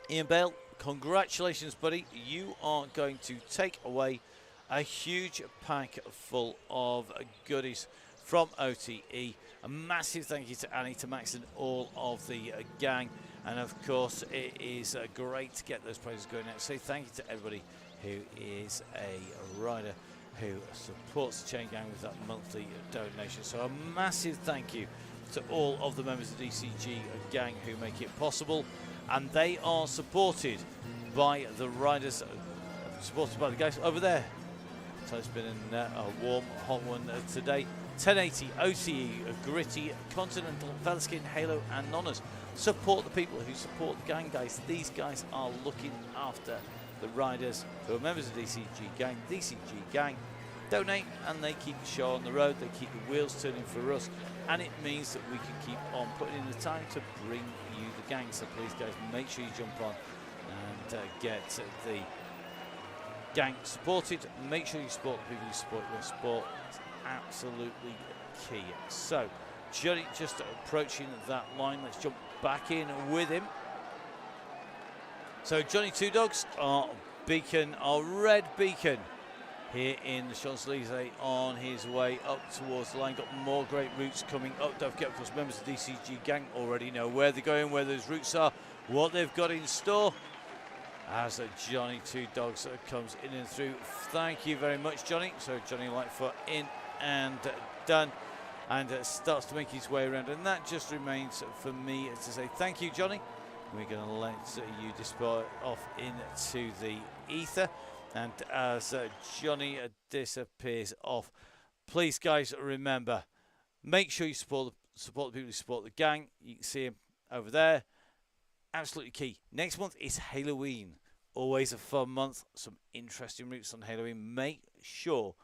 Bale, congratulations, buddy. You are going to take away a huge pack full of goodies from OTE. A massive thank you to Annie, to Max, and all of the gang. And of course, it is great to get those prizes going out. So thank you to everybody who is a rider who supports the Chaingang with that monthly donation. So a massive thank you to all of the members of the DCG gang who make it possible, and they are supported by the riders, supported by the guys over there. So it's been a warm, hot one today. 1080, OTE, Gritty, Continental, Velaskin, Halo and Nonners. Support the people who support the gang, guys. These guys are looking after the riders who are members of DCG gang. DCG gang donate and they keep the show on the road. They keep the wheels turning for us, and it means that we can keep on putting in the time to bring you the gang. So please, guys, make sure you jump on and get the gang supported. Make sure you support the people who support your sport. It's absolutely key. So Johnny just approaching that line. Let's jump back in with him. So Johnny Two Dogs, our beacon, our red beacon here in the Champs-Elysees, on his way up towards the line. Got more great routes coming up. Don't forget, of course, members of the DCG gang already know where they're going, where those routes are, what they've got in store. As Johnny Two Dogs comes in and through. Thank you very much, Johnny. So Johnny Lightfoot in and done, and starts to make his way around. And that just remains for me to say thank you, Johnny. We're going to let you disappear off into the ether. And as Johnny disappears off, please, guys, remember, make sure you support the people who support the gang. You can see him over there. Absolutely key. Next month is Halloween. Always a fun month. Some interesting routes on Halloween. Make sure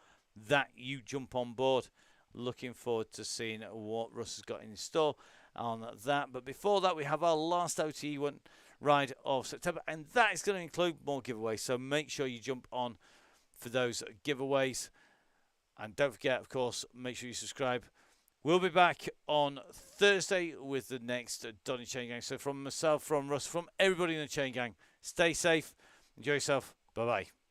that you jump on board. Looking forward to seeing what Russ has got in store on that. But before that, we have our last OTE one ride of September, and that is going to include more giveaways. So make sure you jump on for those giveaways. And don't forget, of course, make sure you subscribe. We'll be back on Thursday with the next Donny Chaingang. So from myself, from Russ, from everybody in the Chaingang, stay safe, enjoy yourself. Bye-bye.